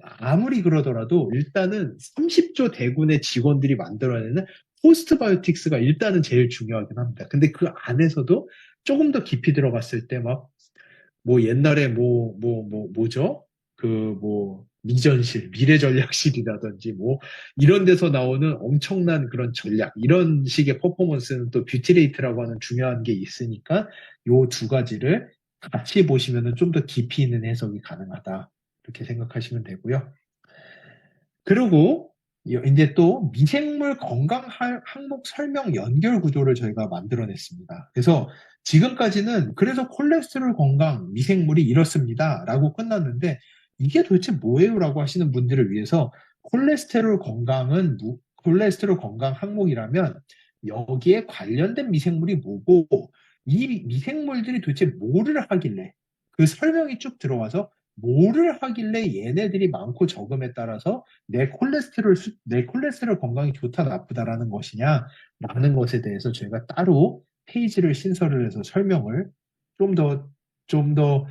아무리 그러더라도 일단은 30조 대군의 직원들이 만들어내는 포스트바이오틱스가 일단은 제일 중요하긴 합니다. 근데 그 안에서도 조금 더 깊이 들어갔을 때 뭐 옛날에 뭐죠? 미전실, 미래전략실이라든지 이런 데서 나오는 엄청난 그런 전략, 이런 식의 퍼포먼스는 또 뷰티레이트라고 하는 중요한 게 있으니까 요 두 가지를 같이 보시면은 좀 더 깊이 있는 해석이 가능하다. 이렇게 생각하시면 되고요. 그리고 이제 또 미생물 건강 항목 설명 연결 구조를 저희가 만들어냈습니다. 그래서 지금까지는 그래서 콜레스테롤 건강 미생물이 이렇습니다 라고 끝났는데 이게 도대체 뭐예요? 라고 하시는 분들을 위해서 콜레스테롤 건강 항목이라면 여기에 관련된 미생물이 뭐고 이 미생물들이 도대체 뭐를 하길래 그 설명이 쭉 들어와서 뭐를 하길래 얘네들이 많고 적음에 따라서 내 콜레스테롤 건강이 좋다, 나쁘다라는 것이냐, 라는 것에 대해서 저희가 따로 페이지를 신설을 해서 설명을 좀 더,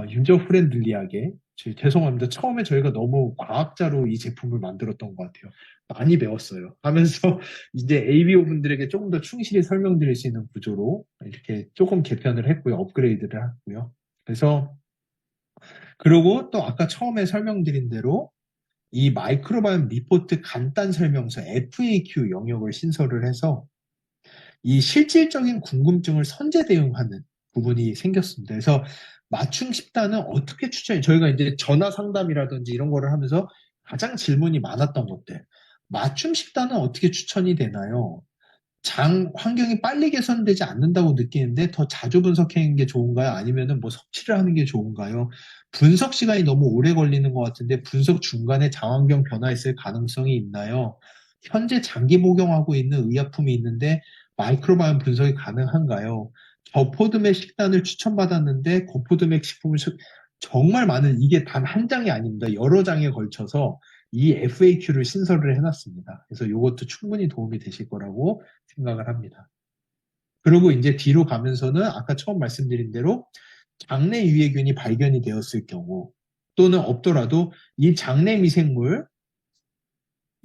유저 프렌들리하게, 죄송합니다. 처음에 저희가 너무 과학자로 이 제품을 만들었던 것 같아요. 많이 배웠어요. 하면서 이제 ABO 분들에게 조금 더 충실히 설명드릴 수 있는 구조로 이렇게 조금 개편을 했고요. 업그레이드를 했고요. 그리고 또 아까 처음에 설명드린 대로 이 마이크로바이옴 리포트 간단 설명서 FAQ 영역을 신설을 해서 이 실질적인 궁금증을 선제 대응하는 부분이 생겼습니다. 그래서 맞춤 식단은 어떻게 저희가 이제 전화 상담이라든지 이런 거를 하면서 가장 질문이 많았던 것들. 맞춤 식단은 어떻게 추천이 되나요? 장 환경이 빨리 개선되지 않는다고 느끼는데 더 자주 분석하는 게 좋은가요? 아니면은 뭐 섭취를 하는 게 좋은가요? 분석 시간이 너무 오래 걸리는 것 같은데 분석 중간에 장환경 변화 있을 가능성이 있나요? 현재 장기 복용하고 있는 의약품이 있는데 마이크로바이옴 분석이 가능한가요? 저포드맥 식단을 추천받았는데 고포드맥 식품을 정말 많은 이게 단 한 장이 아닙니다. 여러 장에 걸쳐서 이 FAQ를 신설을 해놨습니다. 그래서 이것도 충분히 도움이 되실 거라고 생각을 합니다. 그리고 이제 뒤로 가면서는 아까 처음 말씀드린 대로 장내 유해균이 발견이 되었을 경우 또는 없더라도 이 장내 미생물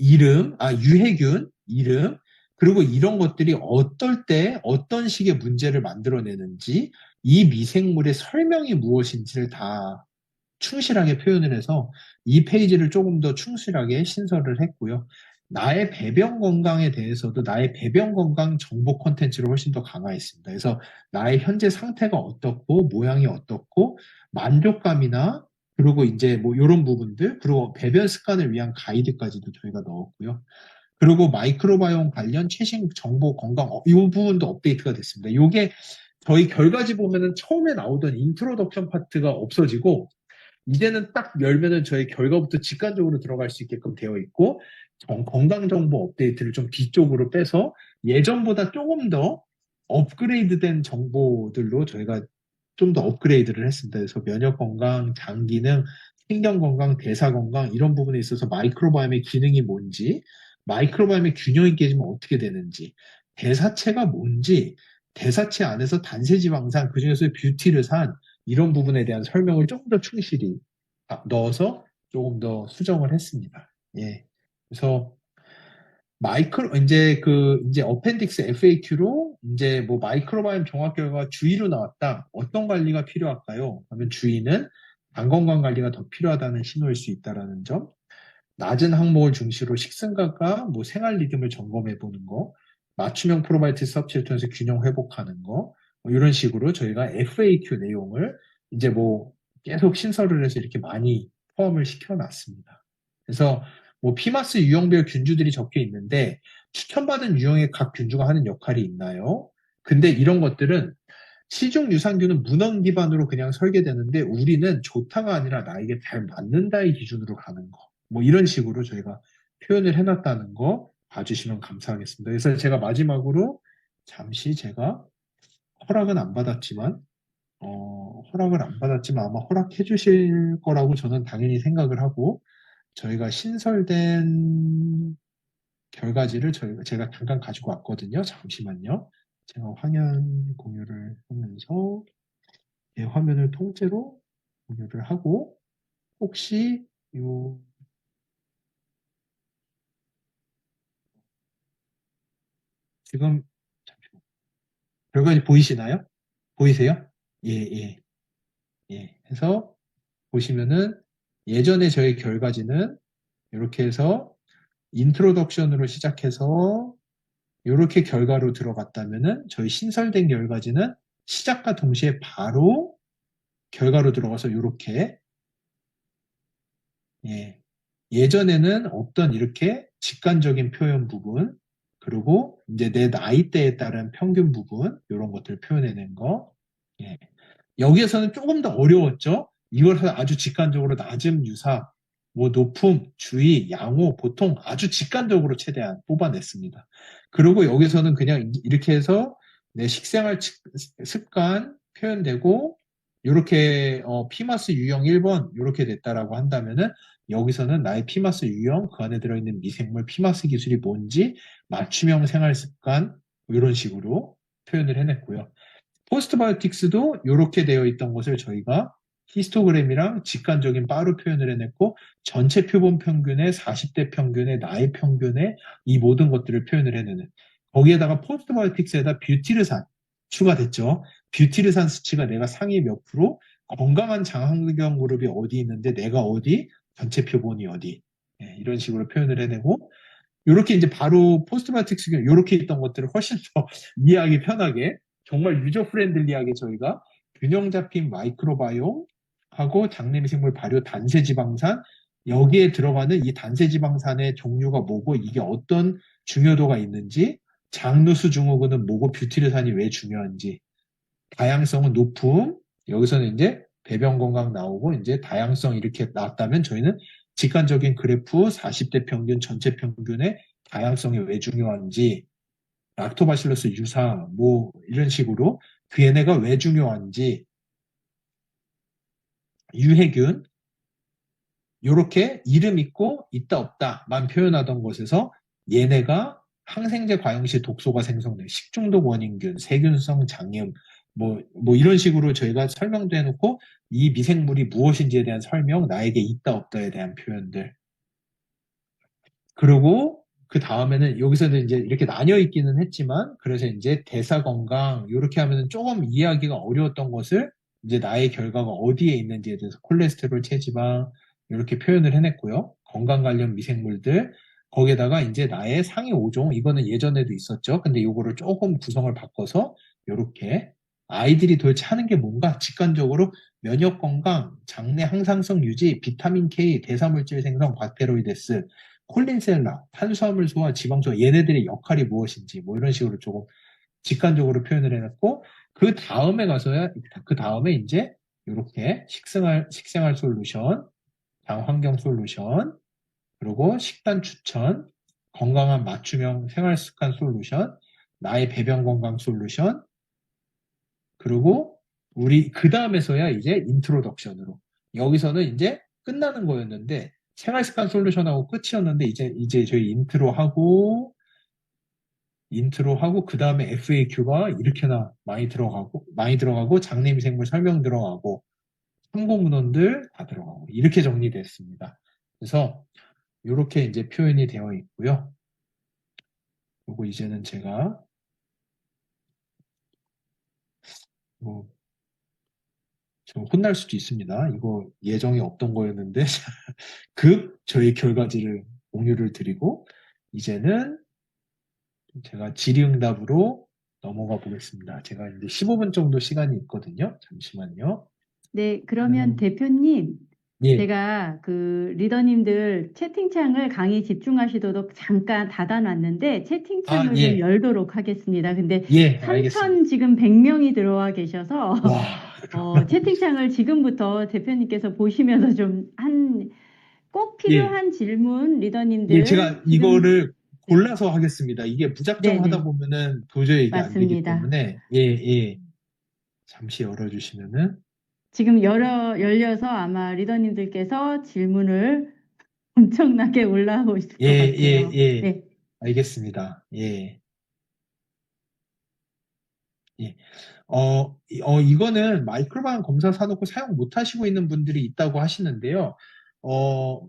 유해균 이름, 그리고 이런 것들이 어떨 때 어떤 식의 문제를 만들어내는지 이 미생물의 설명이 무엇인지를 다 충실하게 표현을 해서 이 페이지를 조금 더 충실하게 신설을 했고요. 나의 배변 건강에 대해서도 나의 배변 건강 정보 콘텐츠를 훨씬 더 강화했습니다. 그래서 나의 현재 상태가 어떻고 모양이 어떻고 만족감이나 그리고 이제 뭐 이런 부분들 그리고 배변 습관을 위한 가이드까지도 저희가 넣었고요. 그리고 마이크로바이옴 관련 최신 정보 건강 이 부분도 업데이트가 됐습니다. 이게 저희 결과지 보면은 처음에 나오던 인트로덕션 파트가 없어지고 이제는 딱 열면은 저희 결과부터 직관적으로 들어갈 수 있게끔 되어 있고 건강정보 업데이트를 좀 뒤쪽으로 빼서 예전보다 조금 더 업그레이드된 정보들로 저희가 좀 더 업그레이드를 했습니다. 그래서 면역 건강, 장 기능, 신경 건강, 대사 건강 이런 부분에 있어서 마이크로바이옴의 기능이 뭔지, 마이크로바이옴의 균형이 깨지면 어떻게 되는지, 대사체가 뭔지, 대사체 안에서 단세지방산, 그중에서 뷰티르산 이런 부분에 대한 설명을 조금 더 충실히 넣어서 조금 더 수정을 했습니다. 예. 그래서 이제 어펜딕스 FAQ로 이제 뭐 마이크로바이옴 종합 결과가 주의로 나왔다. 어떤 관리가 필요할까요? 그러면 주의는 장 건강 관리가 더 필요하다는 신호일 수 있다라는 점. 낮은 항목을 중시로 식습관과 뭐 생활 리듬을 점검해 보는 거. 맞춤형 프로바이오틱스 섭취를 통해서 균형 회복하는 거. 뭐 이런 식으로 저희가 FAQ 내용을 이제 뭐 계속 신설을 해서 이렇게 많이 포함을 시켜놨습니다. 그래서 뭐 피마스 유형별 균주들이 적혀 있는데 추천받은 유형의 각 균주가 하는 역할이 있나요? 근데 이런 것들은 시중 유산균은 문헌 기반으로 그냥 설계되는데 우리는 좋다가 아니라 나에게 잘 맞는다의 기준으로 가는 거. 뭐 이런 식으로 저희가 표현을 해놨다는 거 봐주시면 감사하겠습니다. 그래서 제가 마지막으로 잠시 제가 허락은 안 받았지만, 허락을 안 받았지만 아마 허락해 주실 거라고 저는 당연히 생각을 하고, 저희가 신설된 결과지를 제가 잠깐 가지고 왔거든요. 잠시만요. 제가 화면 공유를 하면서 화면을 통째로 공유를 하고 혹시 요 지금 잠시만. 결과지 보이시나요? 보이세요? 예, 예, 예. 해서 보시면은 예전에 저희 결과지는 이렇게 해서 인트로덕션으로 시작해서 이렇게 결과로 들어갔다면은 저희 신설된 결과지는 시작과 동시에 바로 결과로 들어가서 이렇게 예. 예전에는 없던 이렇게 직관적인 표현 부분, 그리고 이제 내 나이대에 따른 평균 부분, 이런 것들을 표현해낸 거. 예. 여기에서는 조금 더 어려웠죠? 이걸 아주 직관적으로 낮음, 유사, 뭐 높음, 주의, 양호, 보통 아주 직관적으로 최대한 뽑아냈습니다. 그리고 여기서는 그냥 이렇게 해서 내 식생활 습관 표현되고, 이렇게 피마스 유형 1번 이렇게 됐다라고 한다면은 여기서는 나의 피마스 유형, 그 안에 들어있는 미생물 피마스 기술이 뭔지 맞춤형 생활 습관 이런 식으로 표현을 해냈고요. 포스트바이오틱스도 이렇게 되어 있던 것을 저희가 히스토그램이랑 직관적인 바로 표현을 해냈고 전체 표본 평균의 40대 평균의 나이 평균의 이 모든 것들을 표현을 해내는 거기에다가 포스트바이오틱스에다 뷰티르산 추가됐죠. 뷰티르산 수치가 내가 상위 몇 프로 건강한 장환경 그룹이 어디 있는데 내가 어디 전체 표본이 어디 이런 식으로 표현을 해내고 이렇게 이제 바로 포스트바이오틱스 이렇게 있던 것들을 훨씬 더 이해하기 편하게 정말 유저 프렌들리하게 저희가 균형 잡힌 마이크로바이옴하고 장내미생물 발효 단세지방산 여기에 들어가는 이 단세지방산의 종류가 뭐고 이게 어떤 중요도가 있는지 장누수 증후군은 뭐고 뷰티르산이 왜 중요한지 다양성은 높음 여기서는 이제 배변 건강 나오고 이제 다양성 이렇게 나왔다면 저희는 직관적인 그래프 40대 평균 전체 평균의 다양성이 왜 중요한지 락토바실러스 유사 뭐 이런 식으로 그 얘네가 왜 중요한지 유해균 이렇게 이름 있고 있다 없다만 표현하던 것에서 얘네가 항생제 과용 시 독소가 생성돼 식중독 원인균, 세균성 장염 뭐 이런 식으로 저희가 설명도 해놓고 이 미생물이 무엇인지에 대한 설명, 나에게 있다 없다에 대한 표현들 그리고 그 다음에는 여기서는 이제 이렇게 나뉘어 있기는 했지만 그래서 이제 대사 건강 이렇게 하면은 조금 이해하기가 어려웠던 것을 이제 나의 결과가 어디에 있는지에 대해서 콜레스테롤, 체지방 이렇게 표현을 해냈고요. 건강 관련 미생물들 거기에다가 이제 나의 상위 5종 이거는 예전에도 있었죠. 근데 이거를 조금 구성을 바꿔서 이렇게 아이들이 도대체 하는 게 뭔가 직관적으로 면역 건강, 장내 항상성 유지, 비타민 K, 대사물질 생성, 바테로이데스 콜린셀라, 탄수화물 소화, 지방 소화 얘네들의 역할이 무엇인지 뭐 이런 식으로 조금 직관적으로 표현을 해놨고 그 다음에 가서야 그 다음에 이제 이렇게 식생활 솔루션, 장환경 솔루션, 그리고 식단 추천, 건강한 맞춤형 생활 습관 솔루션, 나의 배변 건강 솔루션, 그리고 우리 그 다음에서야 이제 인트로덕션으로 여기서는 이제 끝나는 거였는데 생활습관 솔루션하고 끝이었는데 이제 저희 인트로하고 그 다음에 FAQ가 이렇게나 많이 들어가고 장내미생물 설명 들어가고 참고문헌들 다 들어가고 이렇게 정리됐습니다. 그래서 이렇게 이제 표현이 되어 있고요. 그리고 이제는 제가 뭐 좀 혼날 수도 있습니다. 이거 예정이 없던 거였는데 저희 결과지를 공유를 드리고 이제는 제가 질의응답으로 넘어가 보겠습니다. 제가 이제 15분 정도 시간이 있거든요. 잠시만요. 네, 그러면 대표님, 예, 제가 그 리더님들 채팅창을 강의 집중하시도록 잠깐 닫아놨는데 채팅창을 좀 예, 열도록 하겠습니다. 근데 예, 3,000 알겠습니다. 지금 100명이 들어와 계셔서 와, 채팅창을 지금부터 대표님께서 보시면서 꼭 예, 필요한 질문 예, 리더님들 제가 지금 이거를 골라서 하겠습니다. 이게 무작정 하다 네네. 보면은 도저히 이게 안 되기 맞습니다. 때문에, 예, 예. 잠시 열어주시면은, 지금 열려서 아마 리더님들께서 질문을 엄청나게 올라오실 예, 것 예, 같아요. 예. 네. 알겠습니다. 예, 예. 이거는 마이크로바이옴 검사 사놓고 사용 못 하시고 있는 분들이 있다고 하시는데요. 어,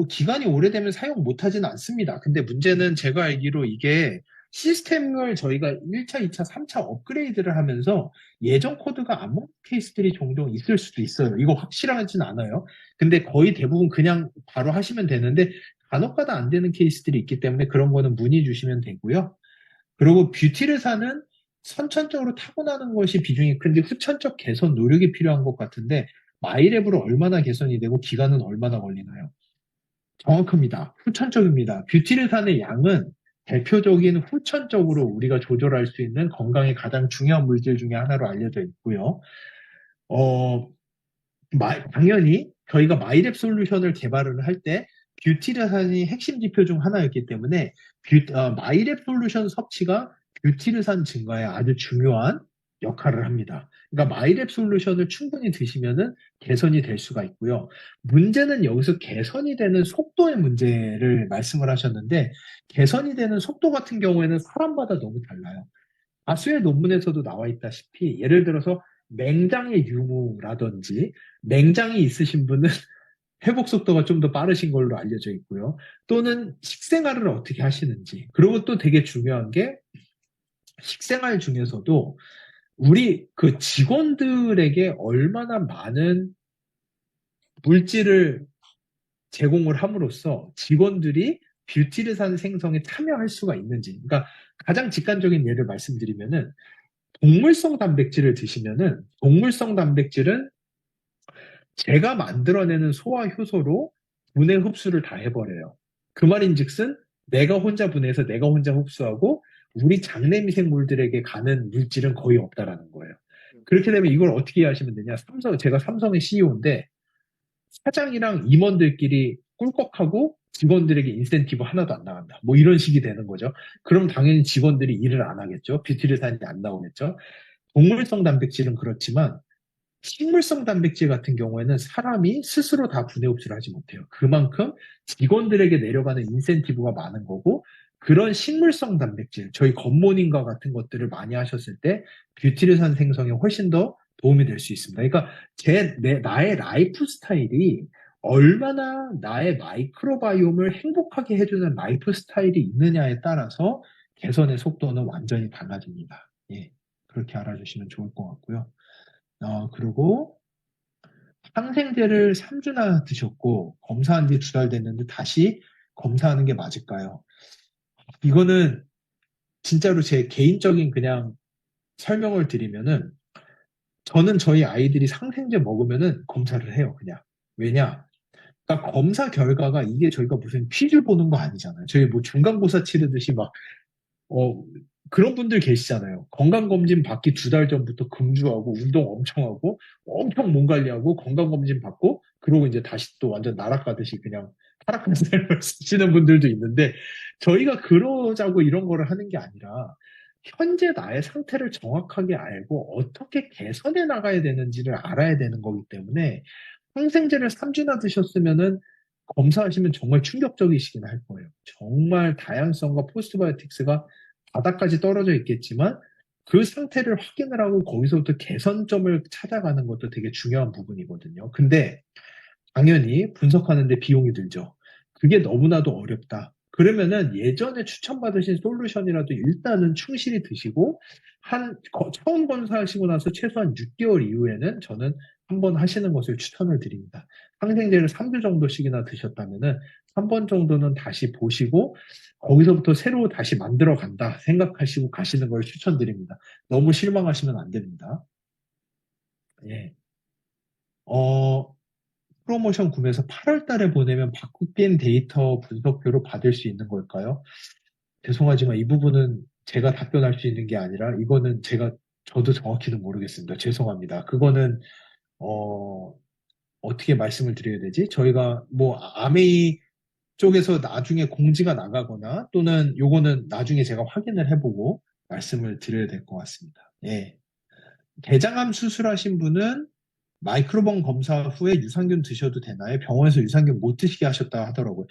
기간이 오래되면 사용 못 하지는 않습니다. 근데 문제는 제가 알기로 이게 시스템을 저희가 1차, 2차, 3차 업그레이드를 하면서 예전 코드가 안 먹는 케이스들이 종종 있을 수도 있어요. 이거 확실하진 않아요. 근데 거의 대부분 그냥 바로 하시면 되는데 간혹가다 안 되는 케이스들이 있기 때문에 그런 거는 문의 주시면 되고요. 그리고 뷰티를 사는 선천적으로 타고나는 것이 비중이 큰데 후천적 개선 노력이 필요한 것 같은데 마이랩으로 얼마나 개선이 되고 기간은 얼마나 걸리나요? 정확합니다. 후천적입니다. 뷰티르산의 양은 대표적인 후천적으로 우리가 조절할 수 있는 건강에 가장 중요한 물질 중에 하나로 알려져 있고요. 어, 당연히 저희가 마이랩 솔루션을 개발을 할 때 뷰티르산이 핵심 지표 중 하나였기 때문에 마이랩 솔루션 섭취가 뷰티르산 증가에 아주 중요한 역할을 합니다. 그러니까 마이랩 솔루션을 충분히 드시면은 개선이 될 수가 있고요. 문제는 여기서 개선이 되는 속도의 문제를 말씀을 하셨는데 개선이 되는 속도 같은 경우에는 사람마다 너무 달라요. 다수의 논문에서도 나와 있다시피 예를 들어서 맹장의 유무라든지 맹장이 있으신 분은 회복 속도가 좀 더 빠르신 걸로 알려져 있고요. 또는 식생활을 어떻게 하시는지. 그리고 또 되게 중요한 게 식생활 중에서도 우리 그 직원들에게 얼마나 많은 물질을 제공을 함으로써 직원들이 뷰티르산 생성에 참여할 수가 있는지. 그러니까 가장 직관적인 예를 말씀드리면은 동물성 단백질을 드시면은 동물성 단백질은 제가 만들어내는 소화 효소로 분해 흡수를 다 해버려요. 그 말인즉슨 내가 혼자 분해해서 내가 혼자 흡수하고 우리 장내 미생물들에게 가는 물질은 거의 없다라는 거예요. 그렇게 되면 이걸 어떻게 하시면 되냐? 제가 삼성의 CEO인데 사장이랑 임원들끼리 꿀꺽하고 직원들에게 인센티브 하나도 안 나간다. 뭐 이런 식이 되는 거죠. 그럼 당연히 직원들이 일을 안 하겠죠. 뷰티르산이 안 나오겠죠. 동물성 단백질은 그렇지만 식물성 단백질 같은 경우에는 사람이 스스로 다 분해 흡수를 하지 못해요. 그만큼 직원들에게 내려가는 인센티브가 많은 거고 그런 식물성 단백질, 저희 겉모닝과 같은 것들을 많이 하셨을 때 뷰티르산 생성에 훨씬 더 도움이 될 수 있습니다. 그러니까 나의 라이프 스타일이 얼마나 나의 마이크로바이옴을 행복하게 해주는 라이프 스타일이 있느냐에 따라서 개선의 속도는 완전히 달라집니다. 예, 그렇게 알아주시면 좋을 것 같고요. 그리고 항생제를 3주나 드셨고 검사한 지 2달 됐는데 다시 검사하는 게 맞을까요? 이거는 진짜로 제 개인적인 그냥 설명을 드리면은 저는 저희 아이들이 항생제 먹으면은 검사를 해요, 그냥. 왜냐? 그러니까 검사 결과가 이게 저희가 무슨 퀴즈 보는 거 아니잖아요. 저희 뭐 중간고사 치르듯이 막 어, 그런 분들 계시잖아요. 건강검진 받기 2달 전부터 금주하고, 운동 엄청 하고, 엄청 몸 관리하고, 건강검진 받고, 그러고 이제 다시 또 완전 날아가듯이 그냥 타락한 삶을 쓰시는 분들도 있는데, 저희가 그러자고 이런 거를 하는 게 아니라, 현재 나의 상태를 정확하게 알고 어떻게 개선해 나가야 되는지를 알아야 되는 거기 때문에, 항생제를 3주나 드셨으면은 검사하시면 정말 충격적이시긴 할 거예요. 정말 다양성과 포스트바이오틱스가 바닥까지 떨어져 있겠지만 그 상태를 확인을 하고 거기서부터 개선점을 찾아가는 것도 되게 중요한 부분이거든요. 근데 당연히 분석하는데 비용이 들죠. 그게 너무나도 어렵다. 그러면은 예전에 추천받으신 솔루션이라도 일단은 충실히 드시고 처음 검사하시고 나서 최소한 6개월 이후에는 저는 한번 하시는 것을 추천을 드립니다. 항생제를 3주 정도씩이나 드셨다면은 3번 정도는 다시 보시고 거기서부터 새로 다시 만들어 간다 생각하시고 가시는 걸 추천드립니다. 너무 실망하시면 안 됩니다. 예. 어, 프로모션 구매해서 8월 달에 보내면 바뀐 데이터 분석표로 받을 수 있는 걸까요? 죄송하지만 이 부분은 제가 답변할 수 있는 게 아니라 이거는 저도 정확히는 모르겠습니다. 죄송합니다. 그거는 어, 어떻게 말씀을 드려야 되지? 저희가 뭐 아메이 쪽에서 나중에 공지가 나가거나 또는 요거는 나중에 제가 확인을 해보고 말씀을 드려야 될 것 같습니다. 예. 대장암 수술하신 분은 마이크로본 검사 후에 유산균 드셔도 되나요? 병원에서 유산균 못 드시게 하셨다 하더라고요.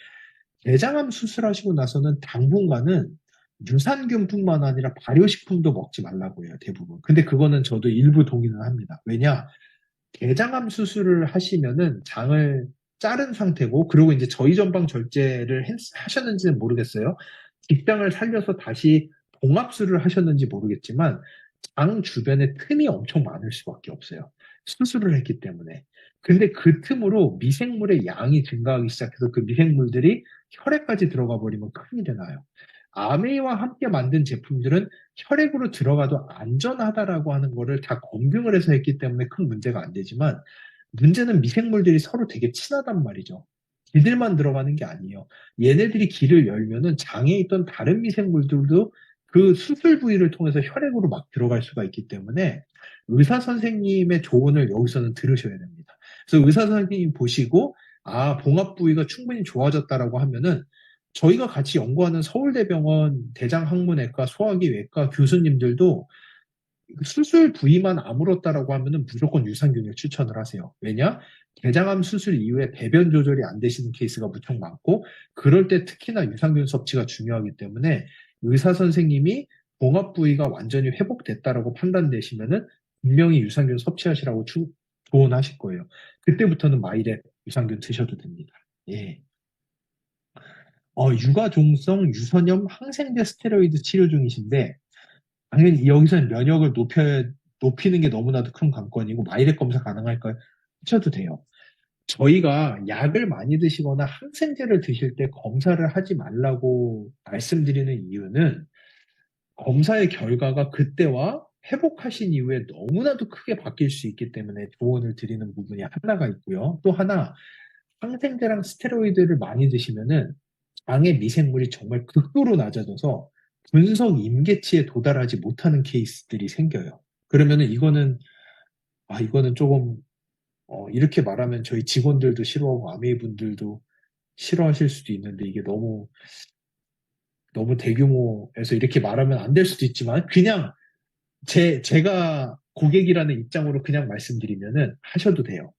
대장암 수술하시고 나서는 당분간은 유산균뿐만 아니라 발효식품도 먹지 말라고 해요, 대부분. 근데 그거는 저도 일부 동의는 합니다. 왜냐? 대장암 수술을 하시면은 장을 자른 상태고, 그리고 이제 저희전방 절제를 하셨는지는 모르겠어요. 직장을 살려서 다시 봉합술을 하셨는지 모르겠지만, 장 주변에 틈이 엄청 많을 수밖에 없어요. 수술을 했기 때문에. 근데 그 틈으로 미생물의 양이 증가하기 시작해서 그 미생물들이 혈액까지 들어가 버리면 큰일이 나요. 아메이와 함께 만든 제품들은 혈액으로 들어가도 안전하다라고 하는 거를 다 검증을 해서 했기 때문에 큰 문제가 안 되지만 문제는 미생물들이 서로 되게 친하단 말이죠. 기들만 들어가는 게 아니에요. 얘네들이 길을 열면은 장에 있던 다른 미생물들도 그 수술 부위를 통해서 혈액으로 막 들어갈 수가 있기 때문에 의사 선생님의 조언을 여기서는 들으셔야 됩니다. 그래서 의사 선생님 보시고 아, 봉합 부위가 충분히 좋아졌다라고 하면은 저희가 같이 연구하는 서울대병원 대장학문외과 소화기외과 교수님들도 수술 부위만 아물었다라고 하면은 무조건 유산균을 추천을 하세요. 왜냐? 대장암 수술 이후에 배변 조절이 안 되시는 케이스가 무척 많고, 그럴 때 특히나 유산균 섭취가 중요하기 때문에 의사 선생님이 봉합 부위가 완전히 회복됐다라고 판단되시면은 분명히 유산균 섭취하시라고 조언하실 거예요. 그때부터는 마이랩 유산균 드셔도 됩니다. 예. 유가종성 유선염 항생제 스테로이드 치료 중이신데, 당연히 여기서는 면역을 높이는 게 너무나도 큰 관건이고, 마이렉 검사 가능할까요? 하셔도 돼요. 저희가 약을 많이 드시거나 항생제를 드실 때 검사를 하지 말라고 말씀드리는 이유는 검사의 결과가 그때와 회복하신 이후에 너무나도 크게 바뀔 수 있기 때문에 조언을 드리는 부분이 하나가 있고요. 또 하나, 항생제랑 스테로이드를 많이 드시면은 장의 미생물이 정말 극도로 낮아져서 분석 임계치에 도달하지 못하는 케이스들이 생겨요. 그러면은 이거는 조금, 이렇게 말하면 저희 직원들도 싫어하고 아메이 분들도 싫어하실 수도 있는데 이게 너무 대규모에서 이렇게 말하면 안 될 수도 있지만 그냥 제가 고객이라는 입장으로 그냥 말씀드리면은 하셔도 돼요.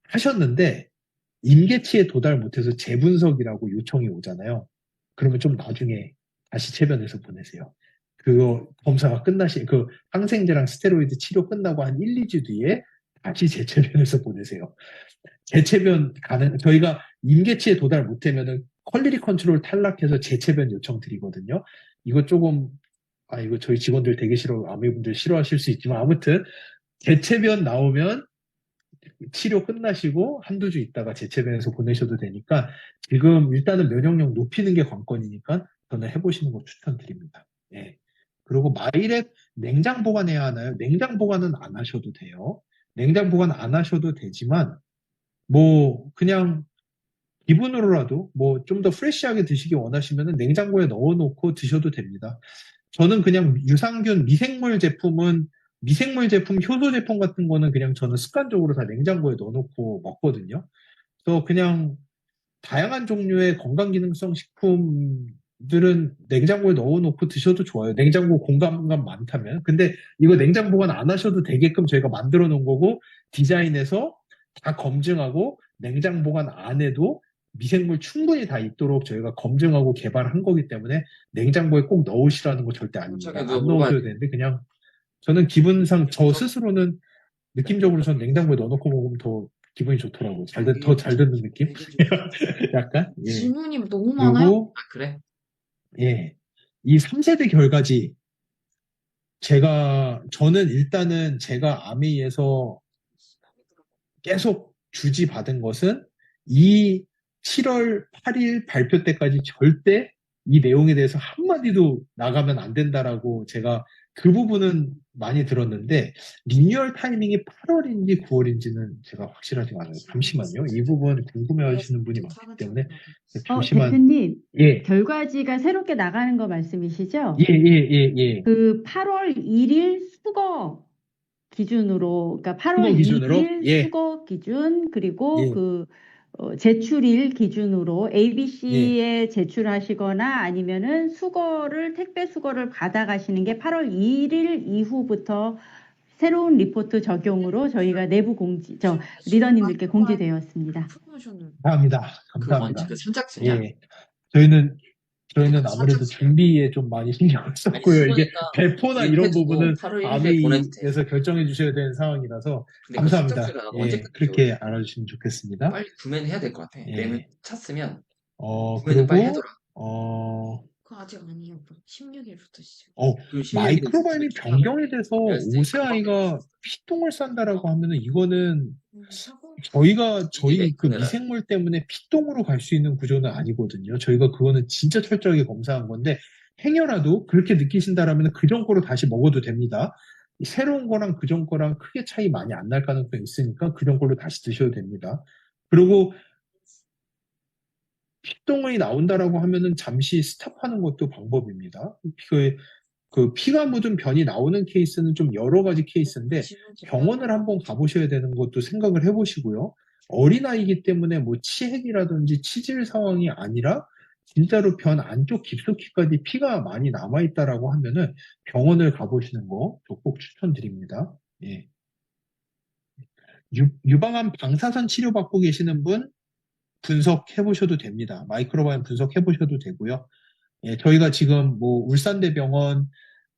하셨는데 임계치에 도달 못해서 재분석이라고 요청이 오잖아요. 그러면 좀 나중에 다시 체변해서 보내세요. 그거 검사가 그 항생제랑 스테로이드 치료 끝나고 한 1, 2주 뒤에 다시 재체변해서 보내세요. 재체변 저희가 임계치에 도달 못하면은 퀄리티 컨트롤 탈락해서 재체변 요청 드리거든요. 이거 조금, 이거 저희 직원들 되게 아미분들 싫어하실 수 있지만 아무튼 재체변 나오면 치료 끝나시고 한두 주 있다가 재체변에서 보내셔도 되니까 지금 일단은 면역력 높이는 게 관건이니까 저는 해보시는 거 추천드립니다. 예. 그리고 마이랩 냉장 보관해야 하나요? 냉장 보관은 안 하셔도 돼요. 냉장 보관 안 하셔도 되지만 뭐 그냥 기분으로라도 뭐 좀 더 프레시하게 드시기 원하시면 냉장고에 넣어놓고 드셔도 됩니다. 저는 그냥 유산균 미생물 제품, 효소 제품 같은 거는 그냥 저는 습관적으로 다 냉장고에 넣어놓고 먹거든요. 그래서 그냥 다양한 종류의 건강기능성 식품들은 냉장고에 넣어놓고 드셔도 좋아요. 냉장고 공간감 많다면. 근데 이거 냉장 보관 안 하셔도 되게끔 저희가 만들어 놓은 거고, 디자인해서 다 검증하고, 냉장 보관 안 해도 미생물 충분히 다 있도록 저희가 검증하고 개발한 거기 때문에 냉장고에 꼭 넣으시라는 거 절대 아닙니다. 안 넣으셔도 되는데, 그냥 저는 기분상 저 스스로는 느낌적으로 전 냉장고에 넣어놓고 먹으면 더 기분이 좋더라고요. 더 잘 듣는 느낌? 약간? 예. 질문이 너무 많아요. 그리고, 그래? 예. 이 3세대 결과지, 저는 일단은 제가 아메이에서 계속 주지받은 것은 이 7월 8일 발표 때까지 절대 이 내용에 대해서 한마디도 나가면 안 된다라고 제가 그 부분은 많이 들었는데 리뉴얼 타이밍이 8월인지 9월인지는 제가 확실하지 않아요. 잠시만요. 이 부분 궁금해 하시는 분이 많기 때문에 잠시만. 대표님, 예. 결과지가 새롭게 나가는 거 말씀이시죠? 예. 그 8월 1일 수거 기준으로, 그러니까 8월 수거 기준으로? 2일 예. 수거 기준, 그리고 예. 그 제출일 기준으로 예, ABC에 제출하시거나 아니면은 택배 수거를 받아가시는 게 8월 1일 이후부터 새로운 리포트 적용으로 저희가 내부 리더님들께 공지되었습니다. 프로모션은 감사합니다. 그 감사합니다. 그 선착순이야? 예, 저희는 그러니까 아무래도 선착순. 준비에 좀 많이 신경을 아니 썼고요. 이게 그거니까 배포나 이런 기획해두고 부분은 8월 1일에 보내도 돼. 아미에서 결정해 주셔야 되는 상황이라서 근데 그 감사합니다. 선착순은 예, 언제까지 그렇게 알아주시면 좋겠습니다. 빨리 구매는 해야 될 것 같아. 예. 내면 찼으면 구매는 빨리 그리고, 해둬라. 그거 아직 아니에요. 16일부터 시작. 그리고 마이크로바이옴이 변경에 대해서 열쇠 5세 아이가 피똥을 싼다라고 하면은 이거는 사고 저희 그 네. 미생물 때문에 피똥으로 갈 수 있는 구조는 아니거든요. 저희가 그거는 진짜 철저하게 검사한 건데 행여라도 그렇게 느끼신다라면 그전 거로 다시 먹어도 됩니다. 새로운 거랑 그전 거랑 크게 차이 많이 안 날 가능성이 있으니까 그전 걸로 다시 드셔도 됩니다. 그리고 피똥이 나온다라고 하면은 잠시 스탑하는 것도 방법입니다. 피가 묻은 변이 나오는 케이스는 좀 여러 가지 케이스인데 병원을 한번 가보셔야 되는 것도 생각을 해보시고요. 어린아이기 때문에 뭐 치핵이라든지 치질 상황이 아니라 진짜로 변 안쪽 깊숙이까지 피가 많이 남아있다라고 하면은 병원을 가보시는 거 저 꼭 추천드립니다. 예. 유방암 방사선 치료받고 계시는 분 분석해 보셔도 됩니다. 마이크로바이옴 분석해 보셔도 되고요. 예, 저희가 지금 뭐 울산대병원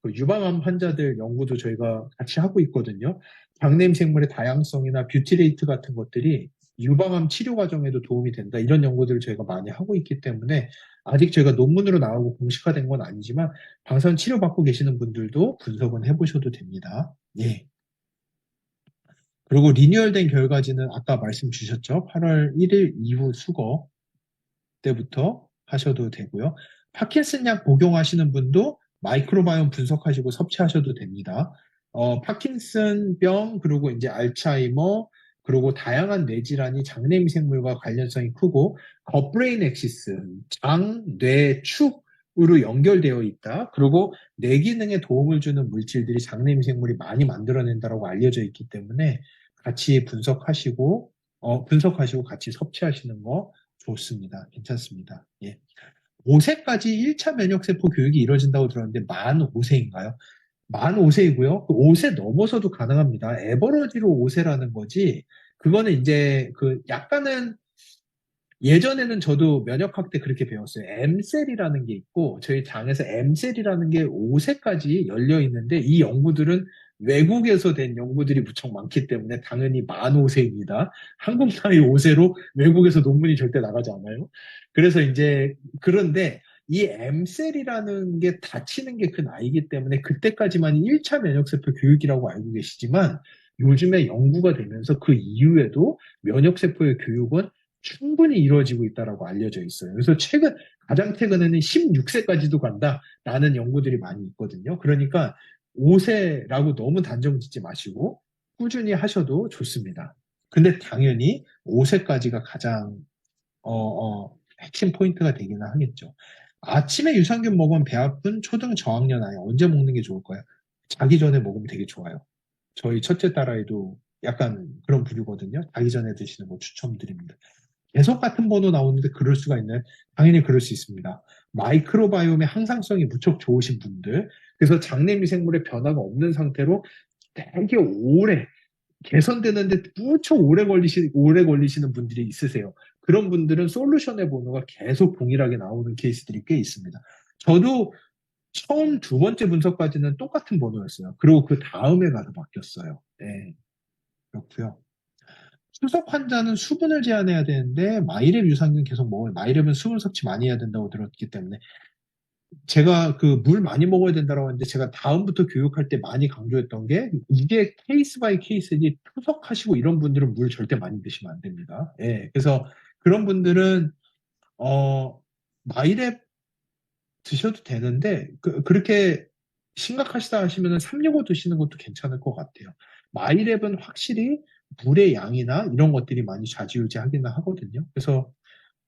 그 유방암 환자들 연구도 저희가 같이 하고 있거든요. 장내임 생물의 다양성이나 뷰티레이트 같은 것들이 유방암 치료 과정에도 도움이 된다. 이런 연구들을 저희가 많이 하고 있기 때문에 아직 저희가 논문으로 나오고 공식화된 건 아니지만 방사선 치료 받고 계시는 분들도 분석은 해보셔도 됩니다. 예. 그리고 리뉴얼된 결과지는 아까 말씀 주셨죠. 8월 1일 이후 수거 때부터 하셔도 되고요. 파킨슨 약 복용하시는 분도 마이크로바이옴 분석하시고 섭취하셔도 됩니다. 파킨슨병, 그리고 이제 알츠하이머, 그리고 다양한 뇌질환이 장내미생물과 관련성이 크고, 겉브레인 엑시스, 장, 뇌, 축으로 연결되어 있다. 그리고 뇌 기능에 도움을 주는 물질들이 장내미생물이 많이 만들어낸다라고 알려져 있기 때문에 같이 분석하시고 같이 섭취하시는 거 좋습니다. 괜찮습니다. 예. 5세까지 1차 면역세포 교육이 이루어진다고 들었는데 만 5세인가요? 만 5세이고요. 5세 넘어서도 가능합니다. 에버러지로 5세라는 거지. 그거는 이제 약간은 예전에는 저도 면역학 때 그렇게 배웠어요. M셀이라는 게 있고 저희 장에서 M셀이라는 게 5세까지 열려 있는데 이 연구들은 외국에서 된 연구들이 무척 많기 때문에 당연히 만 5세입니다. 한국 나이 5세로 외국에서 논문이 절대 나가지 않아요. 그래서 이제 그런데 이 M셀이라는 게 닫히는 게 그 나이기 때문에 그때까지만 1차 면역세포 교육이라고 알고 계시지만 요즘에 연구가 되면서 그 이후에도 면역세포의 교육은 충분히 이루어지고 있다라고 알려져 있어요. 그래서 가장 최근에는 16세까지도 간다라는 연구들이 많이 있거든요. 그러니까 5세라고 너무 단정 짓지 마시고 꾸준히 하셔도 좋습니다. 근데 당연히 5세까지가 가장 핵심 포인트가 되기는 하겠죠. 아침에 유산균 먹으면 배 아픈 초등 저학년 아이 언제 먹는 게 좋을까요? 자기 전에 먹으면 되게 좋아요. 저희 첫째 딸아이도 약간 그런 부류거든요. 자기 전에 드시는 거 추천드립니다. 계속 같은 번호 나오는데 그럴 수가 있나요? 당연히 그럴 수 있습니다. 마이크로바이옴의 항상성이 무척 좋으신 분들, 그래서 장내 미생물의 변화가 없는 상태로 되게 오래 개선되는데 무척 오래 걸리시는 분들이 있으세요. 그런 분들은 솔루션의 번호가 계속 동일하게 나오는 케이스들이 꽤 있습니다. 저도 처음 두 번째 분석까지는 똑같은 번호였어요. 그리고 그 다음에 가서 바뀌었어요. 네, 그렇고요. 수석 환자는 수분을 제한해야 되는데 마이랩 유산균 계속 먹으면 마이랩은 수분 섭취 많이 해야 된다고 들었기 때문에 제가 물 많이 먹어야 된다고 했는데 제가 다음부터 교육할 때 많이 강조했던 게 이게 케이스 바이 케이스지 투석하시고 이런 분들은 물 절대 많이 드시면 안 됩니다. 예, 그래서 그런 분들은 마이랩 드셔도 되는데 그렇게 심각하시다 하시면 365 드시는 것도 괜찮을 것 같아요. 마이랩은 확실히 물의 양이나 이런 것들이 많이 좌지우지하기는 하거든요. 그래서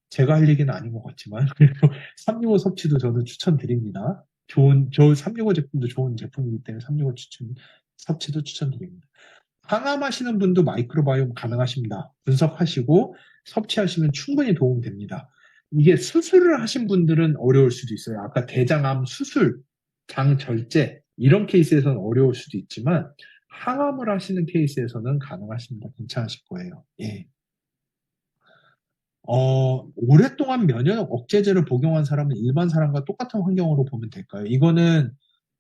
제가 할 얘기는 아닌 것 같지만 그래도 365 섭취도 저는 추천드립니다. 저 365 제품도 좋은 제품이기 때문에 365 섭취도 추천드립니다. 항암하시는 분도 마이크로바이옴 가능하십니다. 분석하시고 섭취하시면 충분히 도움됩니다. 이게 수술을 하신 분들은 어려울 수도 있어요. 아까 대장암 수술, 장 절제 이런 케이스에서는 어려울 수도 있지만 항암을 하시는 케이스에서는 가능하십니다. 괜찮으실 거예요. 예. 오랫동안 면역 억제제를 복용한 사람은 일반 사람과 똑같은 환경으로 보면 될까요?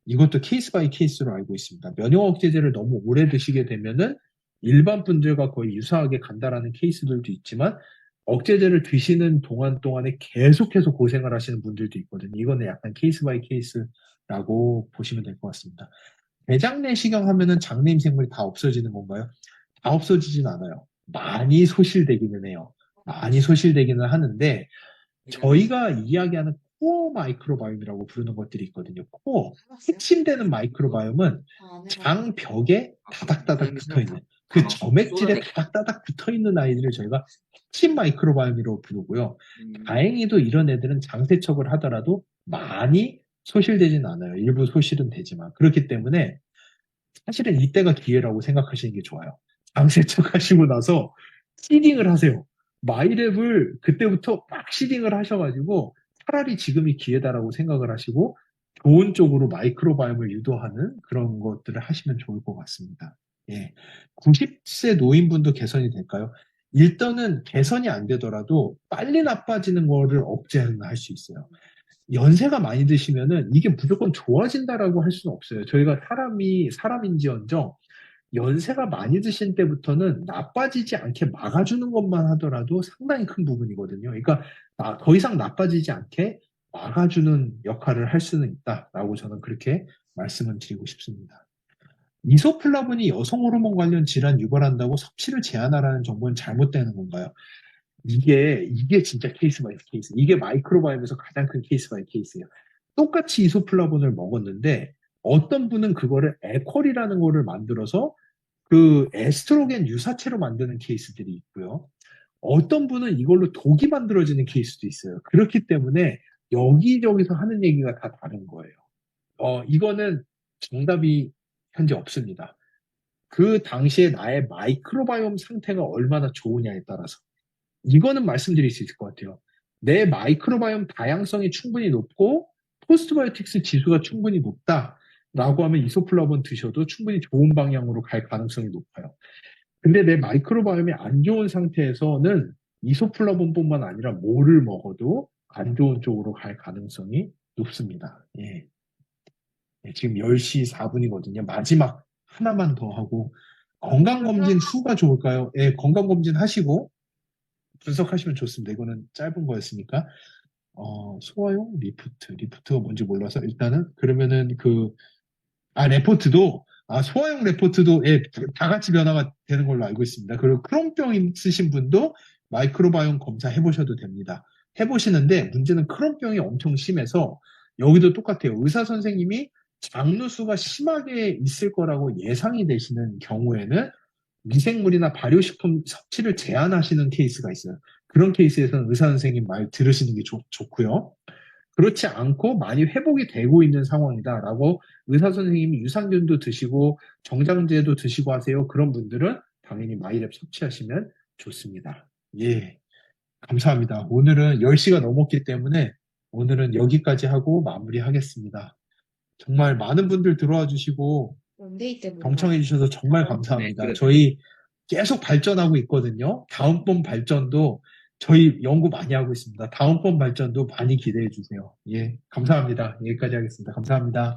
이것도 케이스 바이 케이스로 알고 있습니다. 면역 억제제를 너무 오래 드시게 되면은 일반 분들과 거의 유사하게 간다라는 케이스들도 있지만 억제제를 드시는 동안에 계속해서 고생을 하시는 분들도 있거든요. 이거는 약간 케이스 바이 케이스라고 보시면 될 것 같습니다. 대장 내시경 하면은 장내 생물이 다 없어지는 건가요? 다 없어지진 않아요. 많이 소실되기는 해요. 많이 소실되기는 하는데 저희가 이야기하는 코어 마이크로바이옴이라고 부르는 것들이 있거든요. 코어, 핵심되는 마이크로바이옴은 장벽에 다닥다닥 붙어있는 그 점액질에 다닥다닥 붙어있는 아이들을 저희가 핵심 마이크로바이옴이라고 부르고요. 다행히도 이런 애들은 장세척을 하더라도 많이 소실되진 않아요. 일부 소실은 되지만. 그렇기 때문에 사실은 이때가 기회라고 생각하시는 게 좋아요. 장세척 하시고 나서 시딩을 하세요. 마이랩을 그때부터 막 시딩을 하셔가지고 차라리 지금이 기회다라고 생각을 하시고 좋은 쪽으로 마이크로바이옴을 유도하는 그런 것들을 하시면 좋을 것 같습니다. 예. 90세 노인분도 개선이 될까요? 일단은 개선이 안 되더라도 빨리 나빠지는 거를 억제는 할 수 있어요. 연세가 많이 드시면은 이게 무조건 좋아진다라고 할 수는 없어요. 저희가 사람인지언정 연세가 많이 드신 때부터는 나빠지지 않게 막아주는 것만 하더라도 상당히 큰 부분이거든요. 그러니까 더 이상 나빠지지 않게 막아주는 역할을 할 수는 있다라고 저는 그렇게 말씀을 드리고 싶습니다. 이소플라본이 여성 호르몬 관련 질환 유발한다고 섭취를 제한하라는 정보는 잘못되는 건가요? 이게 진짜 케이스 바이 케이스. 이게 마이크로바이옴에서 가장 큰 케이스 바이 케이스예요. 똑같이 이소플라본을 먹었는데 어떤 분은 그거를 에퀄이라는 거를 만들어서 그 에스트로겐 유사체로 만드는 케이스들이 있고요. 어떤 분은 이걸로 독이 만들어지는 케이스도 있어요. 그렇기 때문에 여기저기서 하는 얘기가 다 다른 거예요. 이거는 정답이 현재 없습니다. 그 당시에 나의 마이크로바이옴 상태가 얼마나 좋으냐에 따라서 이거는 말씀드릴 수 있을 것 같아요. 내 마이크로바이옴 다양성이 충분히 높고 포스트바이오틱스 지수가 충분히 높다라고 하면 이소플라본 드셔도 충분히 좋은 방향으로 갈 가능성이 높아요. 근데 내 마이크로바이옴이 안 좋은 상태에서는 이소플라본뿐만 아니라 뭐를 먹어도 안 좋은 쪽으로 갈 가능성이 높습니다. 예. 예, 지금 10시 4분이거든요. 마지막 하나만 더 하고 건강검진 후가 좋을까요? 예, 건강검진 하시고 분석하시면 좋습니다. 이거는 짧은 거였으니까. 소화용 리프트가 뭔지 몰라서 일단은 그러면은 레포트도 소화용 레포트도 예, 다 같이 변화가 되는 걸로 알고 있습니다. 그리고 크론병 있으신 분도 마이크로바이옴 검사 해보셔도 됩니다. 해보시는데 문제는 크론병이 엄청 심해서 여기도 똑같아요. 의사 선생님이 장누수가 심하게 있을 거라고 예상이 되시는 경우에는 미생물이나 발효식품 섭취를 제한하시는 케이스가 있어요. 그런 케이스에서는 의사 선생님 말 들으시는 게 좋고요. 그렇지 않고 많이 회복이 되고 있는 상황이다라고 의사 선생님이 유산균도 드시고 정장제도 드시고 하세요. 그런 분들은 당연히 마이랩 섭취하시면 좋습니다. 예, 감사합니다. 오늘은 10시가 넘었기 때문에 오늘은 여기까지 하고 마무리하겠습니다. 정말 많은 분들 들어와 주시고 원데이 때문에 경청해 주셔서 정말 감사합니다. 네, 저희 계속 발전하고 있거든요. 다음번 발전도 저희 연구 많이 하고 있습니다. 다음번 발전도 많이 기대해 주세요. 예, 감사합니다. 여기까지 하겠습니다. 감사합니다.